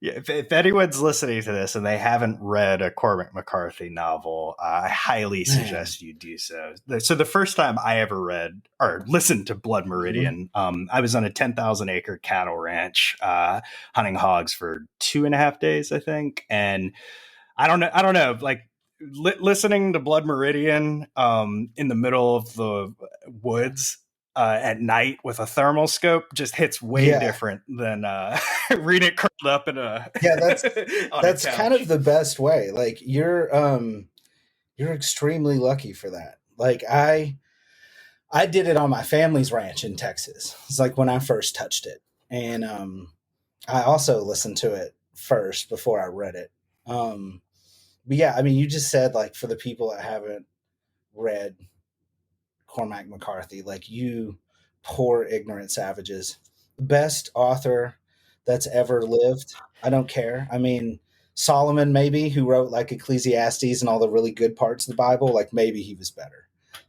Yeah, if anyone's listening to this and they haven't read a Cormac McCarthy novel, I highly suggest you do so. So the first time I ever read or listened to Blood Meridian, I was on a 10,000 acre cattle ranch, hunting hogs for 2.5 days, I think. And I don't know, like listening to Blood Meridian in the middle of the woods at night with a thermal scope just hits way different than reading it curled up in a that's kind of the best way. Like you're extremely lucky for that. Like I did it on my family's ranch in Texas. It's like when I first touched it, and I also listened to it first before I read it. But yeah, I mean, you just said like for the people that haven't read Cormac McCarthy, like you poor ignorant savages, the best author that's ever lived. I don't care. I mean, Solomon maybe, who wrote like Ecclesiastes and all the really good parts of the Bible, like maybe he was better.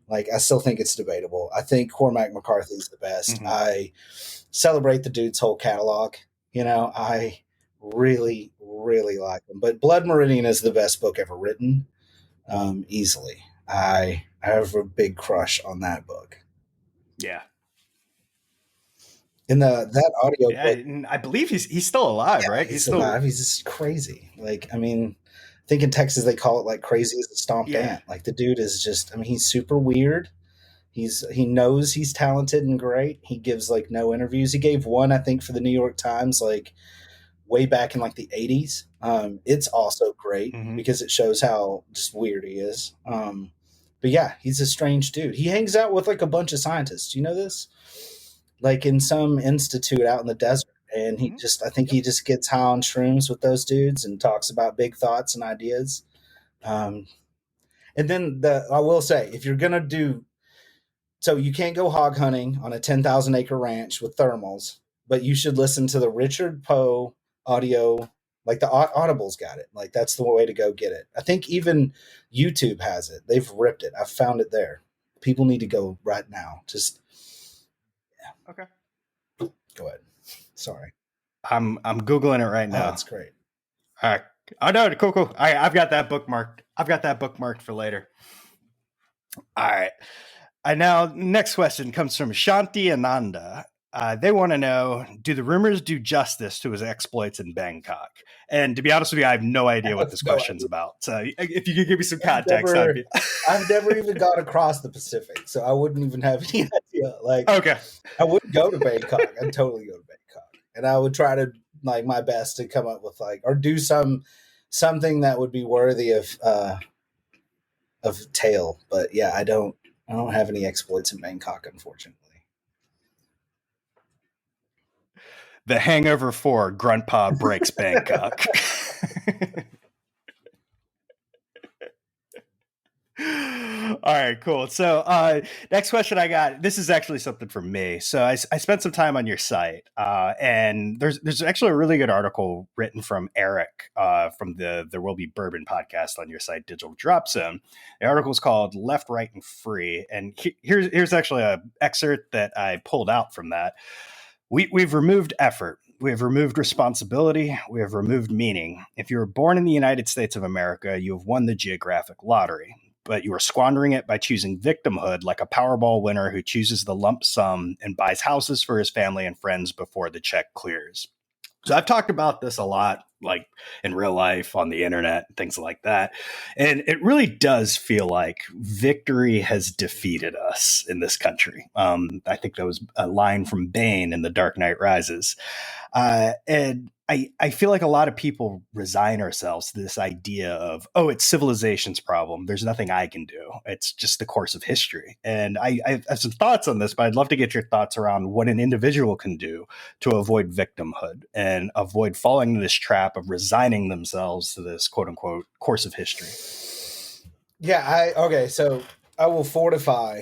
Like I still think it's debatable. I think Cormac McCarthy is the best. I celebrate the dude's whole catalog. I really, really like him. But Blood Meridian is the best book ever written, easily. I have a big crush on that book. Yeah. In that audio book, I believe he's still alive, right? He's still alive. He's just crazy. Like, I mean, I think in Texas they call it like crazy as a stomped ant. Like the dude is just, I mean, he's super weird. He knows he's talented and great. He gives like no interviews. He gave one, I think, for the New York Times, like way back in like the 80s. It's also great because it shows how just weird he is. But yeah, he's a strange dude. He hangs out with like a bunch of scientists. You know this? Like in some institute out in the desert. And he just, I think he just gets high on shrooms with those dudes and talks about big thoughts and ideas. And then I will say, if you're going to do, so you can't go hog hunting on a 10,000 acre ranch with thermals, but you should listen to the Richard Poe audio, like the Audible's got it. Like that's the way to go get it. I think even YouTube has it. They've ripped it. I found it there. People need to go right now. Just, yeah. Okay. Go ahead. Sorry. I'm Googling it right now. Oh, that's great. All right. Oh no, cool. I've got that bookmarked for later. All right. Now, next question comes from Shanti Ananda. They want to know, do the rumors do justice to his exploits in Bangkok? And to be honest with you, I have no idea what this question's about. So if you could give me some context. I've never even gone across the Pacific, so I wouldn't even have any idea. Like, okay, I wouldn't go to Bangkok. I'd totally go to Bangkok. and I would try to like my best to come up with like or do something that would be worthy of tale. But yeah, I don't have any exploits in Bangkok, unfortunately. The Hangover 4 Gruntpa Breaks Bangkok. All right, cool. So next question I got, this is actually something from me. So I spent some time on your site, and there's actually a really good article written from Eric from the There Will Be Bourbon podcast on your site, Digital Drop Zone. The article is called Left, Right, and Free. And here's actually an excerpt that I pulled out from that. We've removed effort. We have removed responsibility. We have removed meaning. If you were born in the United States of America, you have won the geographic lottery, but you are squandering it by choosing victimhood like a Powerball winner who chooses the lump sum and buys houses for his family and friends before the check clears. So I've talked about this a lot, like in real life, on the internet, things like that. And it really does feel like victory has defeated us in this country. I think that was a line from Bane in The Dark Knight Rises. And I feel like a lot of people resign ourselves to this idea of, oh, it's civilization's problem. There's nothing I can do. It's just the course of history. And I have some thoughts on this, but I'd love to get your thoughts around what an individual can do to avoid victimhood and avoid falling into this trap of resigning themselves to this quote unquote course of history. Yeah, okay, so I will fortify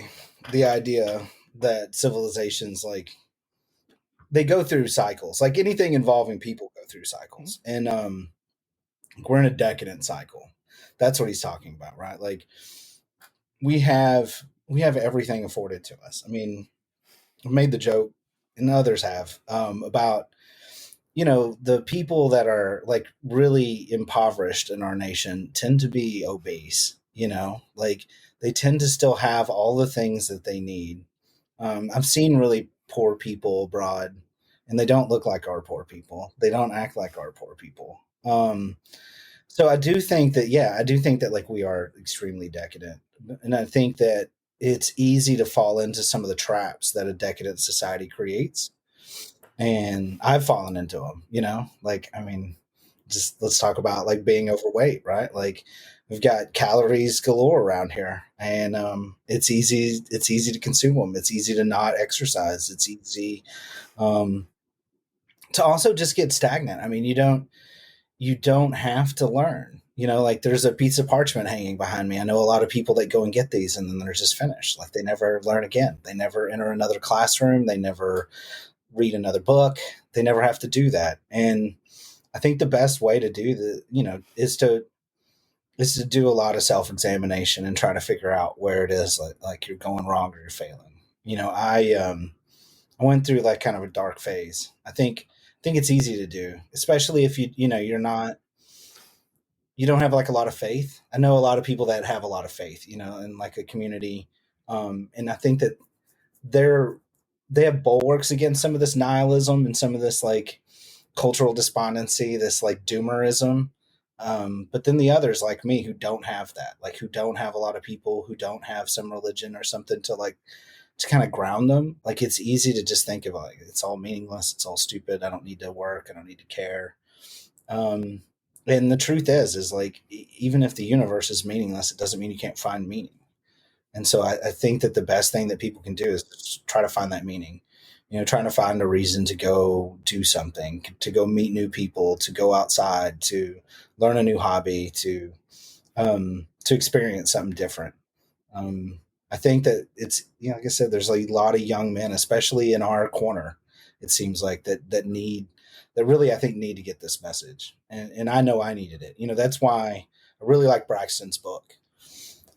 the idea that civilizations like they go through cycles. Like anything involving people go through cycles. And we're in a decadent cycle. That's what he's talking about, right? Like we have everything afforded to us. I mean, I've made the joke, and others have, about the people that are like really impoverished in our nation tend to be obese. Like they tend to still have all the things that they need. I've seen really poor people abroad, and they don't look like our poor people. They don't act like our poor people. So I do think that like we are extremely decadent, and I think that it's easy to fall into some of the traps that a decadent society creates. And I've fallen into them, like, I mean, just let's talk about like being overweight, right? Like we've got calories galore around here, and it's easy to consume them. It's easy to not exercise. It's easy to also just get stagnant. I mean, you don't have to learn. Like there's a piece of parchment hanging behind me. I know a lot of people that go and get these and then they're just finished. Like they never learn again. They never enter another classroom. They never read another book. They never have to do that. And I think the best way to do is to do a lot of self-examination and try to figure out where it is like you're going wrong or you're failing. I went through like kind of a dark phase. I think it's easy to do, especially if you don't have like a lot of faith. I know a lot of people that have a lot of faith, in like a community. And I think that they have bulwarks against some of this nihilism and some of this like cultural despondency, this like doomerism. But then the others like me who don't have that, like who don't have a lot of people, who don't have some religion or something to kind of ground them. Like it's easy to just think of like, it's all meaningless. It's all stupid. I don't need to work. I don't need to care. And the truth is like, even if the universe is meaningless, it doesn't mean you can't find meaning. And so I think that the best thing that people can do is try to find that meaning, trying to find a reason to go do something, to go meet new people, to go outside, to learn a new hobby, to experience something different. I think that it's, like I said, there's a lot of young men, especially in our corner, it seems like that really, I think, need to get this message. And I know I needed it. That's why I really like Braxton's book.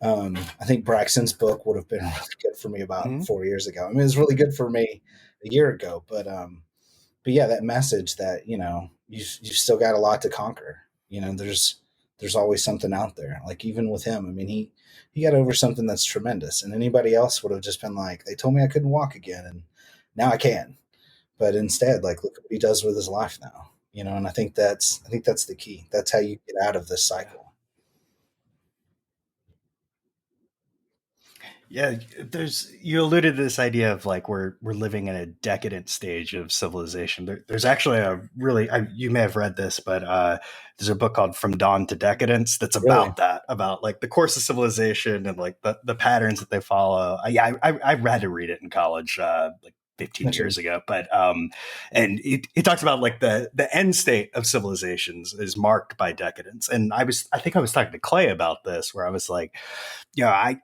I think Braxton's book would have been really good for me about 4 years ago. I mean, it was really good for me a year ago, but yeah, that message that, you've still got a lot to conquer. There's always something out there. Like even with him, I mean, he got over something that's tremendous, and anybody else would have just been like, they told me I couldn't walk again, and now I can. But instead, like, look what he does with his life now, and I think that's the key. That's how you get out of this cycle. Yeah, you alluded to this idea of like we're living in a decadent stage of civilization. There's actually a really you may have read this, but there's a book called From Dawn to Decadence that's Really? about that, about like the course of civilization and like the patterns that they follow. I had to read it in college, like 15 Okay. years ago, but and it talks about like the end state of civilizations is marked by decadence. And I think I was talking to Clay about this, where I was like, I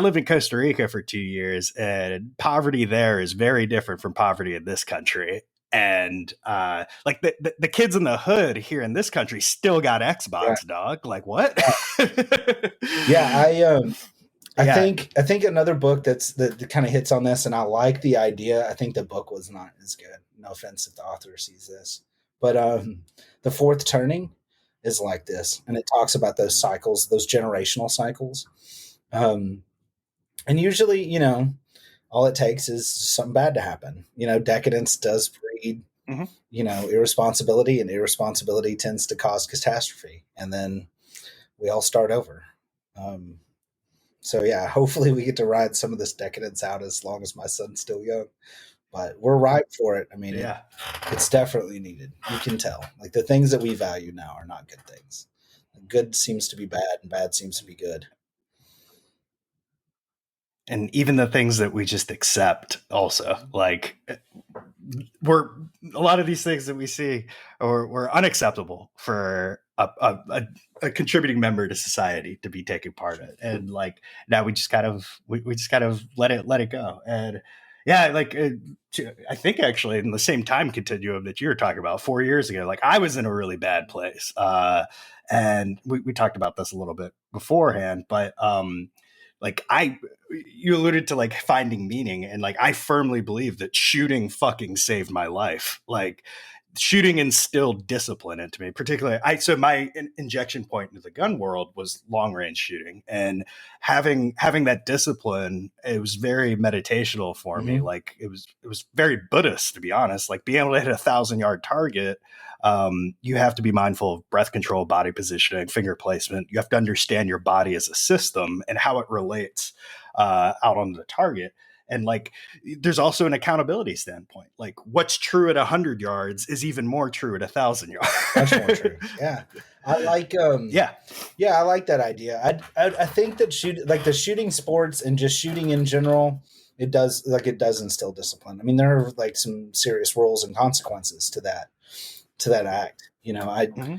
lived in Costa Rica for 2 years, and poverty there is very different from poverty in this country. And like the kids in the hood here in this country still got Yeah. Xbox, dog. Like what? Yeah, I Yeah. think another book that kind of hits on this, and I like the idea. I think the book was not as good. No offense if the author sees this, but the Fourth Turning is like this, and it talks about those cycles, those generational cycles. And usually, all it takes is something bad to happen. Decadence does breed, Mm-hmm. irresponsibility, and irresponsibility tends to cause catastrophe, and then we all start over. Um, so yeah, hopefully we get to ride some of this decadence out as long as my son's still young. But we're ripe for it. I mean, Yeah. it's definitely needed. You can tell. Like the things that we value now are not good things. Good seems to be bad, and bad seems to be good. And even the things that we just accept also, like we're a lot of these things that we see were unacceptable for a contributing member to society to be taking part in, and like now we just kind of we just kind of let it go. And yeah, like I think actually in the same time continuum that you were talking about 4 years ago, like I was in a really bad place, and we talked about this a little bit beforehand, but like you alluded to like finding meaning, and like I firmly believe that shooting fucking saved my life. Like shooting instilled discipline into me, particularly so my injection point into the gun world was long range shooting, and having that discipline, it was very meditational for me. Mm-hmm. Like it was very Buddhist, to be honest. Like being able to hit 1,000-yard target, you have to be mindful of breath control, body positioning, finger placement. You have to understand your body as a system and how it relates out on the target. And like, there's also an accountability standpoint. Like, what's true at 100 yards is even more true at 1,000 yards. Much more true. Yeah, I like. Yeah, I like that idea. I think that the shooting sports and just shooting in general, it does instill discipline. I mean, there are like some serious rules and consequences to that act. mm-hmm.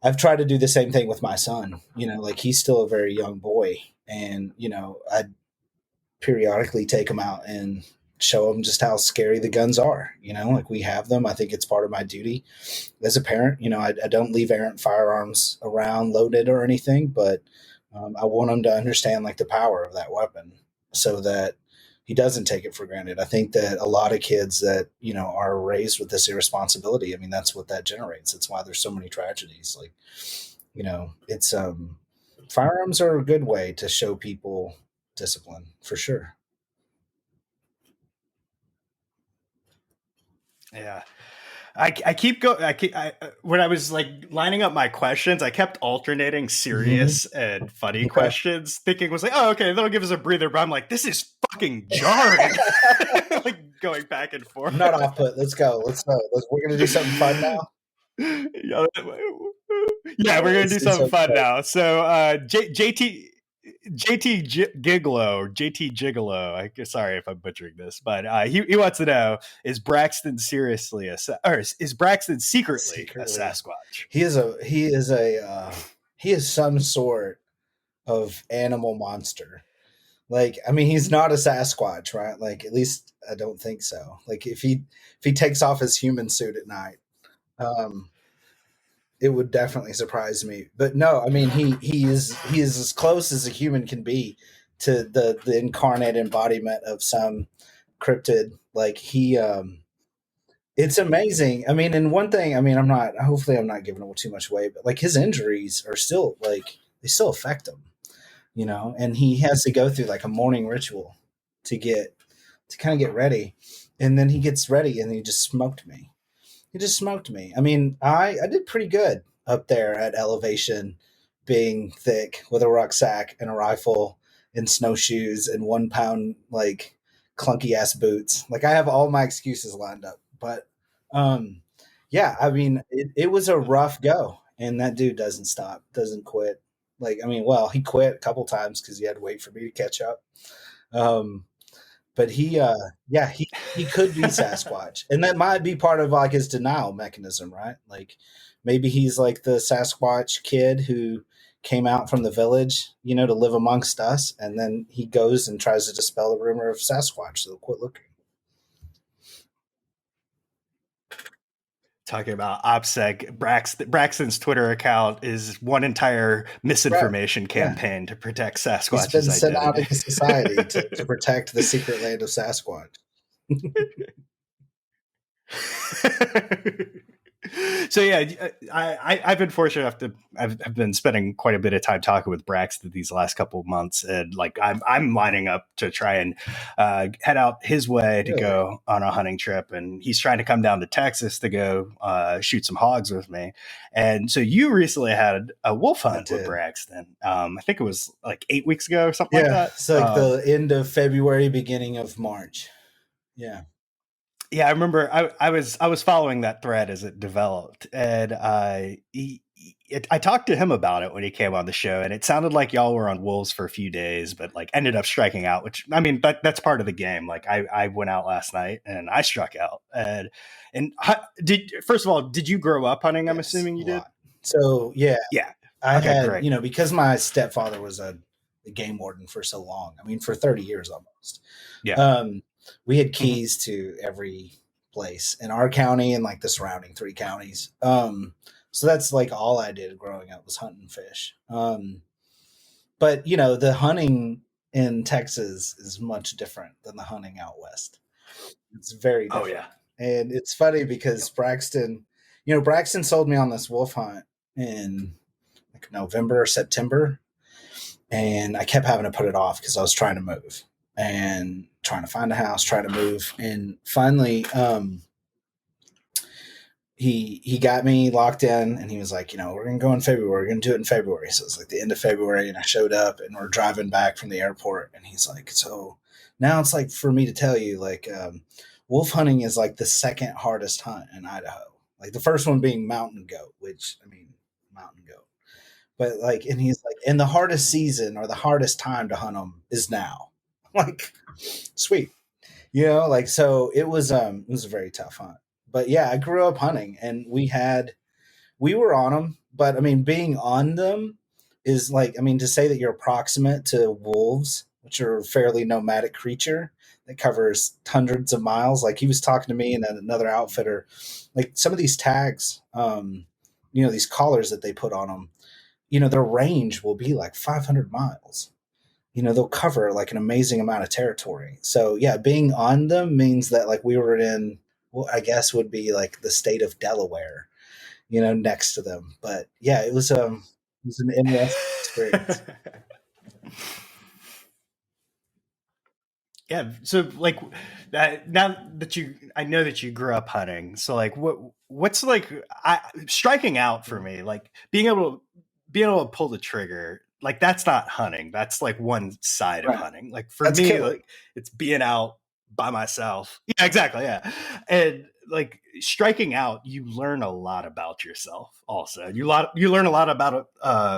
I've tried to do the same thing with my son. Like he's still a very young boy, and I periodically take him out and show him just how scary the guns are. Like we have them. I think it's part of my duty as a parent. I don't leave errant firearms around loaded or anything, but I want him to understand like the power of that weapon so that he doesn't take it for granted. I think that a lot of kids that, are raised with this irresponsibility, I mean, that's what that generates. It's why there's so many tragedies. Like, it's, firearms are a good way to show people discipline for sure. Yeah. I keep going. When I was like lining up my questions, I kept alternating serious and funny questions, thinking was like, oh, okay, that'll give us a breather. But I'm like, this is fucking jarring. Like going back and forth. I'm not off put. Let's go. We're gonna do something fun now. Yeah, we're gonna do something fun now. So JT Gigolo. Sorry if I'm butchering this, but he wants to know: is Braxton secretly a Sasquatch? He is some sort of animal monster. Like, I mean, he's not a Sasquatch, right? Like, at least I don't think so. Like, if he takes off his human suit at night, um, it would definitely surprise me. But no, I mean, he is as close as a human can be to the incarnate embodiment of some cryptid. Like it's amazing. I mean, and one thing, I mean, hopefully I'm not giving too much away, but like his injuries are still like they still affect him, and he has to go through like a morning ritual to kind of get ready, and then he gets ready and he just smoked me. I mean, I did pretty good up there at elevation, being thick with a rucksack and a rifle in snowshoes and 1 pound like clunky ass boots. Like I have all my excuses lined up, but yeah, I mean it was a rough go, and that dude doesn't stop, doesn't quit. Like I mean, well, he quit a couple times because he had to wait for me to catch up. Um, but yeah, he could be Sasquatch, and that might be part of like his denial mechanism, right? Like maybe he's like the Sasquatch kid who came out from the village, you know, to live amongst us, and then he goes and tries to dispel the rumor of Sasquatch, so they'll quit looking. Talking about OPSEC, Braxton's Twitter account is one entire misinformation campaign to protect He's been Sasquatch's sent out identity. into society to protect the secret land of Sasquatch. So yeah, I've been fortunate enough to I've been spending quite a bit of time talking with Braxton these last couple of months, and like I'm lining up to try and head out his way to go on a hunting trip, and he's trying to come down to Texas to go shoot some hogs with me. And so you recently had a wolf hunt with Braxton. I think it was like 8 weeks ago or something like that. So like the end of February, beginning of March. Yeah. Yeah, I remember I was following that thread as it developed, and I talked to him about it when he came on the show, and it sounded like y'all were on wolves for a few days, but like ended up striking out. Which I mean, that's part of the game. Like I went out last night and I struck out, and first of all, did you grow up hunting? I'm assuming you did. So yeah, I had great. You know, because my stepfather was a game warden for so long. I mean, for 30 years almost. Yeah. We had keys to every place in our county and like the surrounding 3 counties. So that's like all I did growing up was hunt and fish. But you know, the hunting in Texas is much different than the hunting out west. It's very different. Oh yeah. And it's funny because Braxton sold me on this wolf hunt in like November or September. And I kept having to put it off because I was trying to move and trying to find a house, trying to move. And finally, he got me locked in, and he was like, you know, we're going to go in February. We're going to do it in February. So it's like the end of February, and I showed up, and we're driving back from the airport. And he's like, so now it's like for me to tell you, like, wolf hunting is like the second hardest hunt in Idaho. Like the first one being mountain goat, which I mean, mountain goat. But like, and he's like, and the hardest season or the hardest time to hunt them is now. Like, sweet, you know, like, so it was a very tough hunt. But yeah, I grew up hunting, and we were on them. But I mean, being on them is like, I mean, to say that you're approximate to wolves, which are a fairly nomadic creature that covers hundreds of miles. Like he was talking to me and another outfitter, like some of these tags, you know, these collars that they put on them, you know, their range will be like 500 miles. You know, they'll cover like an amazing amount of territory. So yeah, being on them means that like we were in, well, I guess would be like the state of Delaware, you know, next to them. But yeah, it was an interesting experience. Yeah. So like that, now that I know that you grew up hunting. So like what's like striking out for me, like being able to pull the trigger, like that's not hunting. That's like one side of hunting. Like for That's me, like it's being out by myself. Yeah, exactly. Yeah. And like striking out, you learn a lot about yourself also. You learn a lot about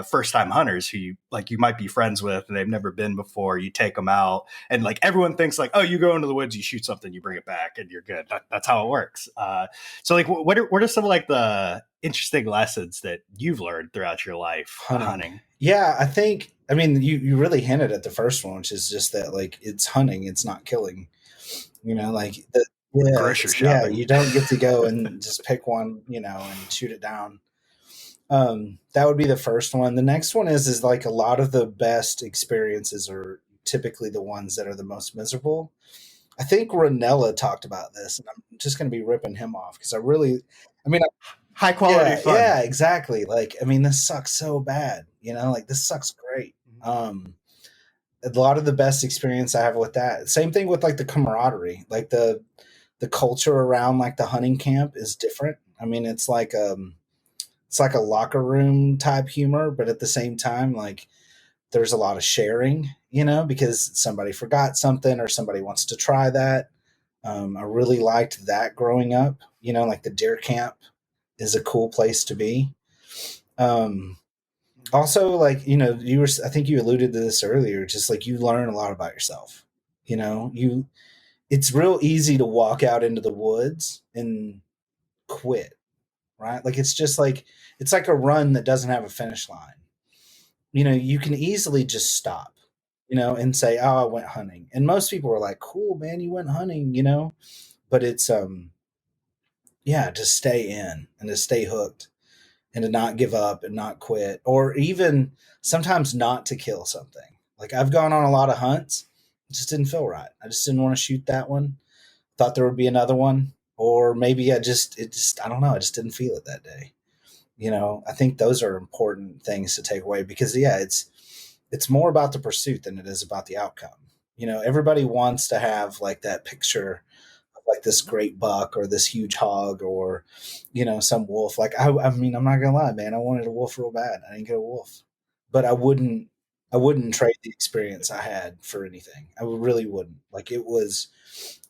first time hunters who you might be friends with and they've never been before. You take them out and like everyone thinks like, oh, you go into the woods, you shoot something, you bring it back and you're good. That's how it works. So like what are some of like the interesting lessons that you've learned throughout your life hunting? Yeah, I think, I mean, you really hinted at the first one, which is just that like it's hunting, it's not killing. You know, like grocery shopping. You don't get to go and just pick one, you know, and shoot it down. That would be the first one. The next one is like a lot of the best experiences are typically the ones that are the most miserable. I think Ranella talked about this, and I'm just going to be ripping him off because high quality fun. Yeah, exactly. Like, I mean, this sucks so bad, you know, like this sucks great. A lot of the best experience I have with that. Same thing with like the camaraderie, like the culture around like the hunting camp is different. I mean, it's like a locker room type humor, but at the same time, like there's a lot of sharing, because somebody forgot something or somebody wants to try that. I really liked that growing up, like the deer camp is a cool place to be. Also, like, I think you alluded to this earlier, just like you learn a lot about yourself. It's real easy to walk out into the woods and quit, right? Like, it's like a run that doesn't have a finish line. You can easily just stop, and say, "Oh, I went hunting." And most people are like, "Cool, man, you went hunting," but it's, yeah, to stay in and to stay hooked and to not give up and not quit, or even sometimes not to kill something. Like, I've gone on a lot of hunts, it just didn't feel right. I just didn't want to shoot that one. Thought there would be another one, or maybe I don't know. I just didn't feel it that day. I think those are important things to take away, because yeah, it's more about the pursuit than it is about the outcome. Everybody wants to have like that picture of like this great buck or this huge hog or, some wolf. Like, I mean, I'm not gonna lie, man, I wanted a wolf real bad. I didn't get a wolf, but I wouldn't trade the experience I had for anything. I really wouldn't. Like, it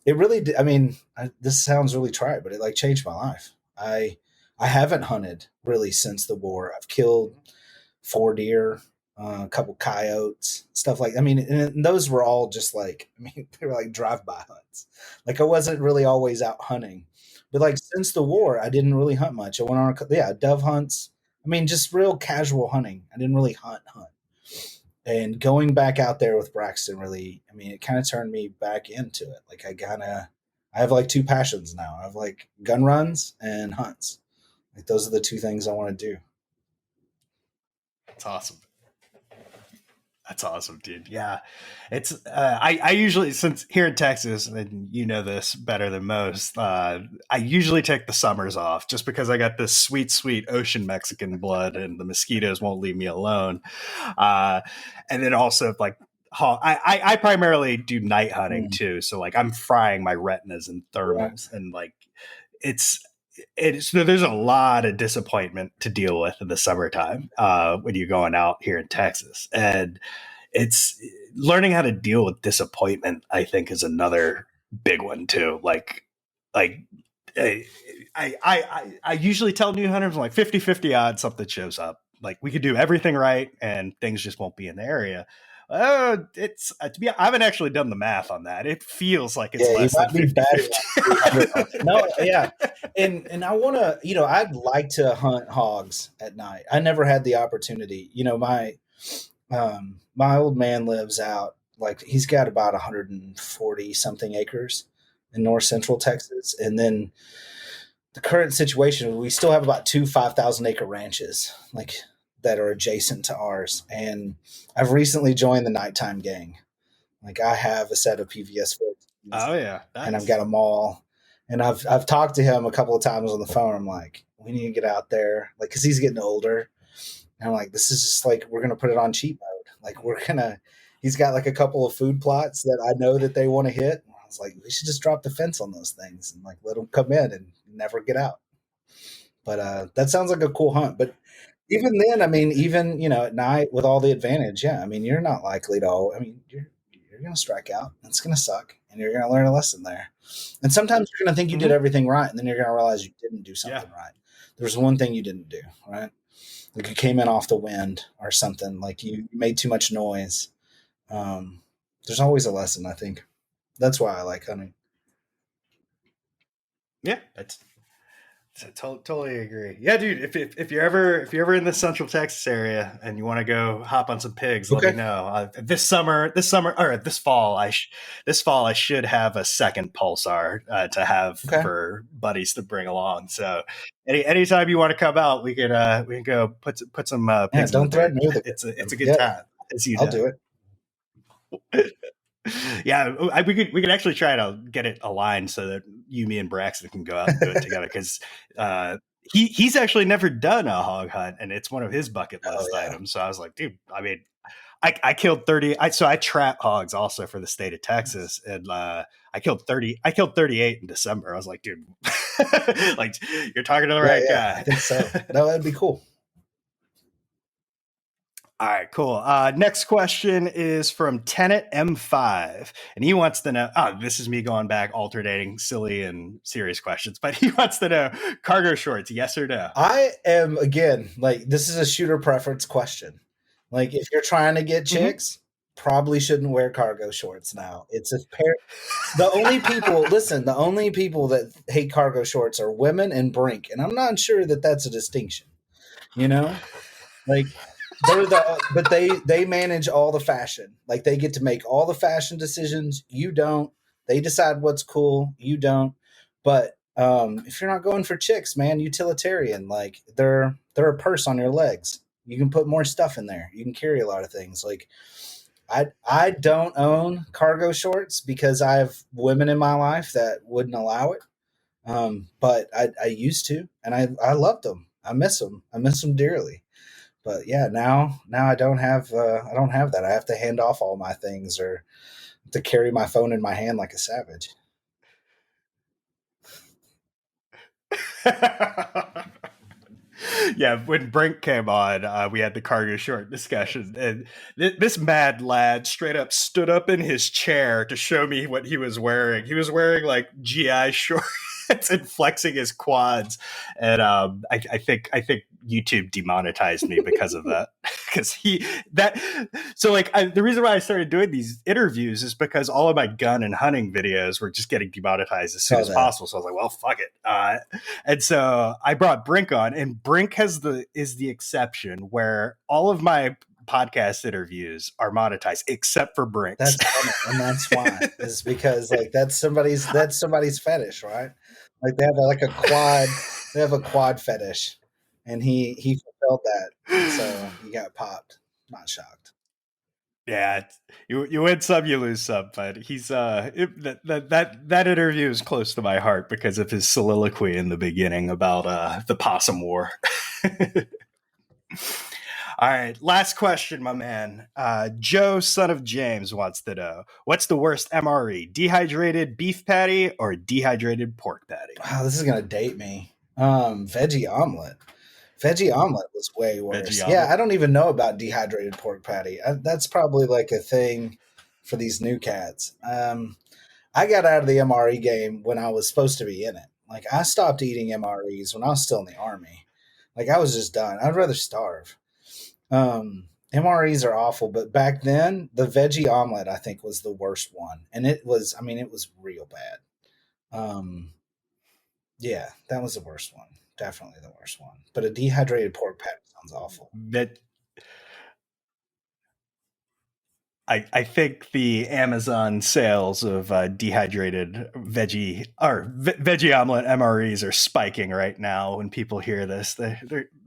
really did. I mean, this sounds really trite, but it like changed my life. I haven't hunted really since the war. I've killed 4 deer, a couple coyotes, stuff like. I mean, and those were all just like. I mean, they were like drive-by hunts. Like, I wasn't really always out hunting, but like since the war, I didn't really hunt much. I went on dove hunts. I mean, just real casual hunting. I didn't really hunt. And going back out there with Braxton really, I mean, it kind of turned me back into it. Like, I have like 2 passions now. I have like gun runs and hunts. Like, those are the 2 things I want to do. That's awesome. That's awesome, dude. Yeah. It's, I usually, since here in Texas, and you know this better than most, I usually take the summers off just because I got this sweet, sweet ocean Mexican blood and the mosquitoes won't leave me alone. And then also like, I primarily do night hunting too. So like I'm frying my retinas and thermals and like it's there's a lot of disappointment to deal with in the summertime when you're going out here in Texas, and it's learning how to deal with disappointment. I think is another big one too. Like I usually tell new hunters like 50-50 odds something shows up. Like we could do everything right and things just won't be in the area. It's I haven't actually done the math on that. It feels like it's less than 50-50. No, yeah. And I want to, I'd like to hunt hogs at night. I never had the opportunity. My old man lives out, like, he's got about 140 something acres in north central Texas. And then the current situation, we still have about 2 5,000 acre ranches, like, that are adjacent to ours. And I've recently joined the nighttime gang. Like, I have a set of PVS 14s. Oh yeah, nice. And I've got them all. And I've talked to him a couple of times on the phone. I'm like, we need to get out there, like, because he's getting older. And I'm like, this is just like, we're gonna put it on cheat mode. Like, he's got like a couple of food plots that I know that they want to hit. And I was like, we should just drop the fence on those things and like let them come in and never get out. But that sounds like a cool hunt. But even then, I mean, even, at night with all the advantage, yeah, I mean, you're not likely to, I mean, you're going to strike out. It's going to suck, and you're going to learn a lesson there. And sometimes you're going to think you did everything right, and then you're going to realize you didn't do something right. There's one thing you didn't do, right? Like, you came in off the wind or something, like you made too much noise. There's always a lesson, I think. That's why I like hunting. Yeah, I totally agree. Yeah, dude. If you're ever in the Central Texas area and you want to go hop on some pigs, let me know. This fall, I should have a second pulsar to have for buddies to bring along. So anytime you want to come out, we can go put some pigs. Don't threaten me. It's a good time. I'll do it. Yeah, we could actually try to get it aligned so that you, me, and Braxton can go out and do it together, because he's actually never done a hog hunt, and it's one of his bucket list items. So I was like, dude, I mean, I killed 30. So I trap hogs also for the state of Texas, and I killed 30. I killed 38 in December. I was like, dude, like, you're talking to the right guy. I think so. No, that'd be cool. All right, cool. Next question is from Tenet M5, and he wants to know. Oh, this is me going back, alternating silly and serious questions, but he wants to know: cargo shorts, yes or no? I am, again, like, this is a shooter preference question. Like, if you're trying to get chicks, probably shouldn't wear cargo shorts now. It's a pair. The only people, listen, the only people that hate cargo shorts are women and Brink, and I'm not sure that that's a distinction. You know, like, but they manage all the fashion. Like, they get to make all the fashion decisions. You don't. They decide what's cool. You don't. But if you're not going for chicks, man, utilitarian. Like, they're a purse on your legs. You can put more stuff in there. You can carry a lot of things. Like, I don't own cargo shorts because I have women in my life that wouldn't allow it. But I used to, and I loved them. I miss them. I miss them dearly. But yeah, now I don't have that. I have to hand off all my things or to carry my phone in my hand like a savage. Yeah, when Brink came on, we had the cargo short discussion, and this mad lad straight up stood up in his chair to show me what he was wearing. He was wearing like GI shorts and flexing his quads, and I think YouTube demonetized me because of that. Because the reason why I started doing these interviews is because all of my gun and hunting videos were just getting demonetized as soon as possible. So I was like, well, fuck it. And so I brought Brink on, and Brink is the exception where all of my podcast interviews are monetized except for Brink's. That's funny, and that's why. Is because like that's somebody's fetish, right? Like they have a quad fetish, and he fulfilled that. So he got popped. Not shocked. Yeah, you win some, you lose some, but he's that interview is close to my heart because of his soliloquy in the beginning about the possum war. All right, last question, my man. Joe, son of James, wants to know: what's the worst MRE? Dehydrated beef patty or dehydrated pork patty? Wow, this is gonna date me. Veggie omelet. Veggie omelet was way worse. Yeah, I don't even know about dehydrated pork patty. That's probably like a thing for these new cats. I got out of the MRE game when I was supposed to be in it. Like, I stopped eating MREs when I was still in the army. Like, I was just done. I'd rather starve. MREs are awful, but back then the veggie omelet I think was the worst one, and it was real bad. Yeah, that was the worst one. Definitely the worst one. But a dehydrated pork patty sounds awful. I think the Amazon sales of dehydrated veggie omelet MREs are spiking right now. When people hear this,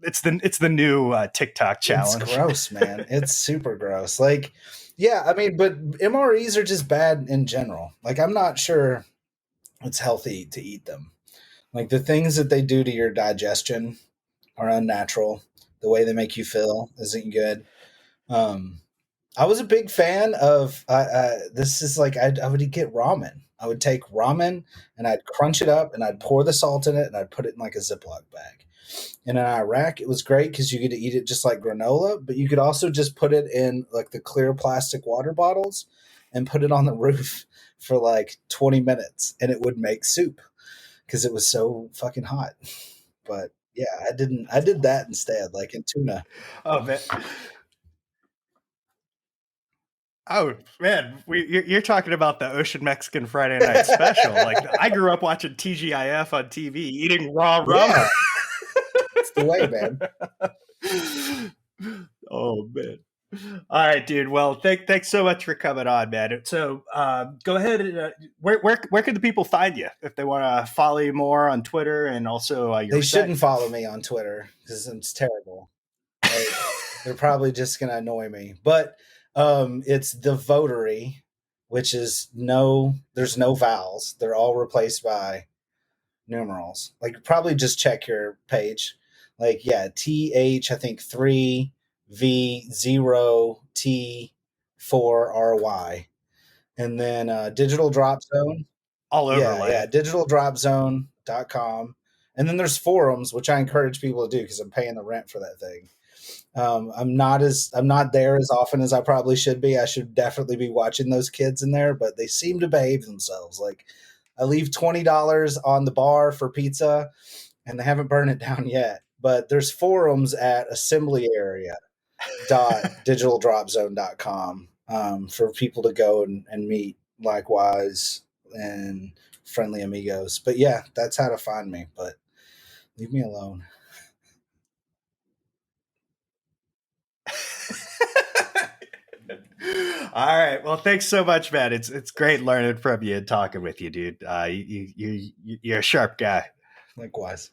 it's the new TikTok challenge. It's gross, man. It's super gross. Like, yeah, I mean, but MREs are just bad in general. Like, I'm not sure it's healthy to eat them. Like, the things that they do to your digestion are unnatural. The way they make you feel isn't good. I was a big fan of this is like I would get ramen. I would take ramen and I'd crunch it up and I'd pour the salt in it and I'd put it in like a Ziploc bag. And in Iraq, it was great because you get to eat it just like granola, but you could also just put it in like the clear plastic water bottles and put it on the roof for like 20 minutes and it would make soup because it was so fucking hot. But yeah, I did that instead, like in tuna. Oh man. Oh man, you're talking about the Ocean Mexican Friday Night Special. Like, I grew up watching TGIF on TV, eating raw ramen. Yeah. It's the way, man. Oh man. All right, dude. Well, thanks so much for coming on, man. So, go ahead and where can the people find you if they want to follow you more on Twitter and also your They shouldn't follow me on Twitter because it's terrible. Like, they're probably just gonna annoy me. But it's the Votary, which is there's no vowels. They're all replaced by numerals. Like, probably just check your page. Like, yeah, TH, I think 3V0T4RY. And then Digital Drop Zone. all over. Yeah, digitaldropzone.com. And then there's forums, which I encourage people to do because I'm paying the rent for that thing. I'm not there as often as I probably should be. I should definitely be watching those kids in there, but they seem to behave themselves. Like I leave $20 on the bar for pizza, and they haven't burned it down yet. But there's forums at assemblyaria.digitaldropzone.com for people to go and meet likewise and friendly amigos. But yeah, that's how to find me. But leave me alone. All right. Well, thanks so much, man. It's great learning from you and talking with you, dude. You're a sharp guy. Likewise.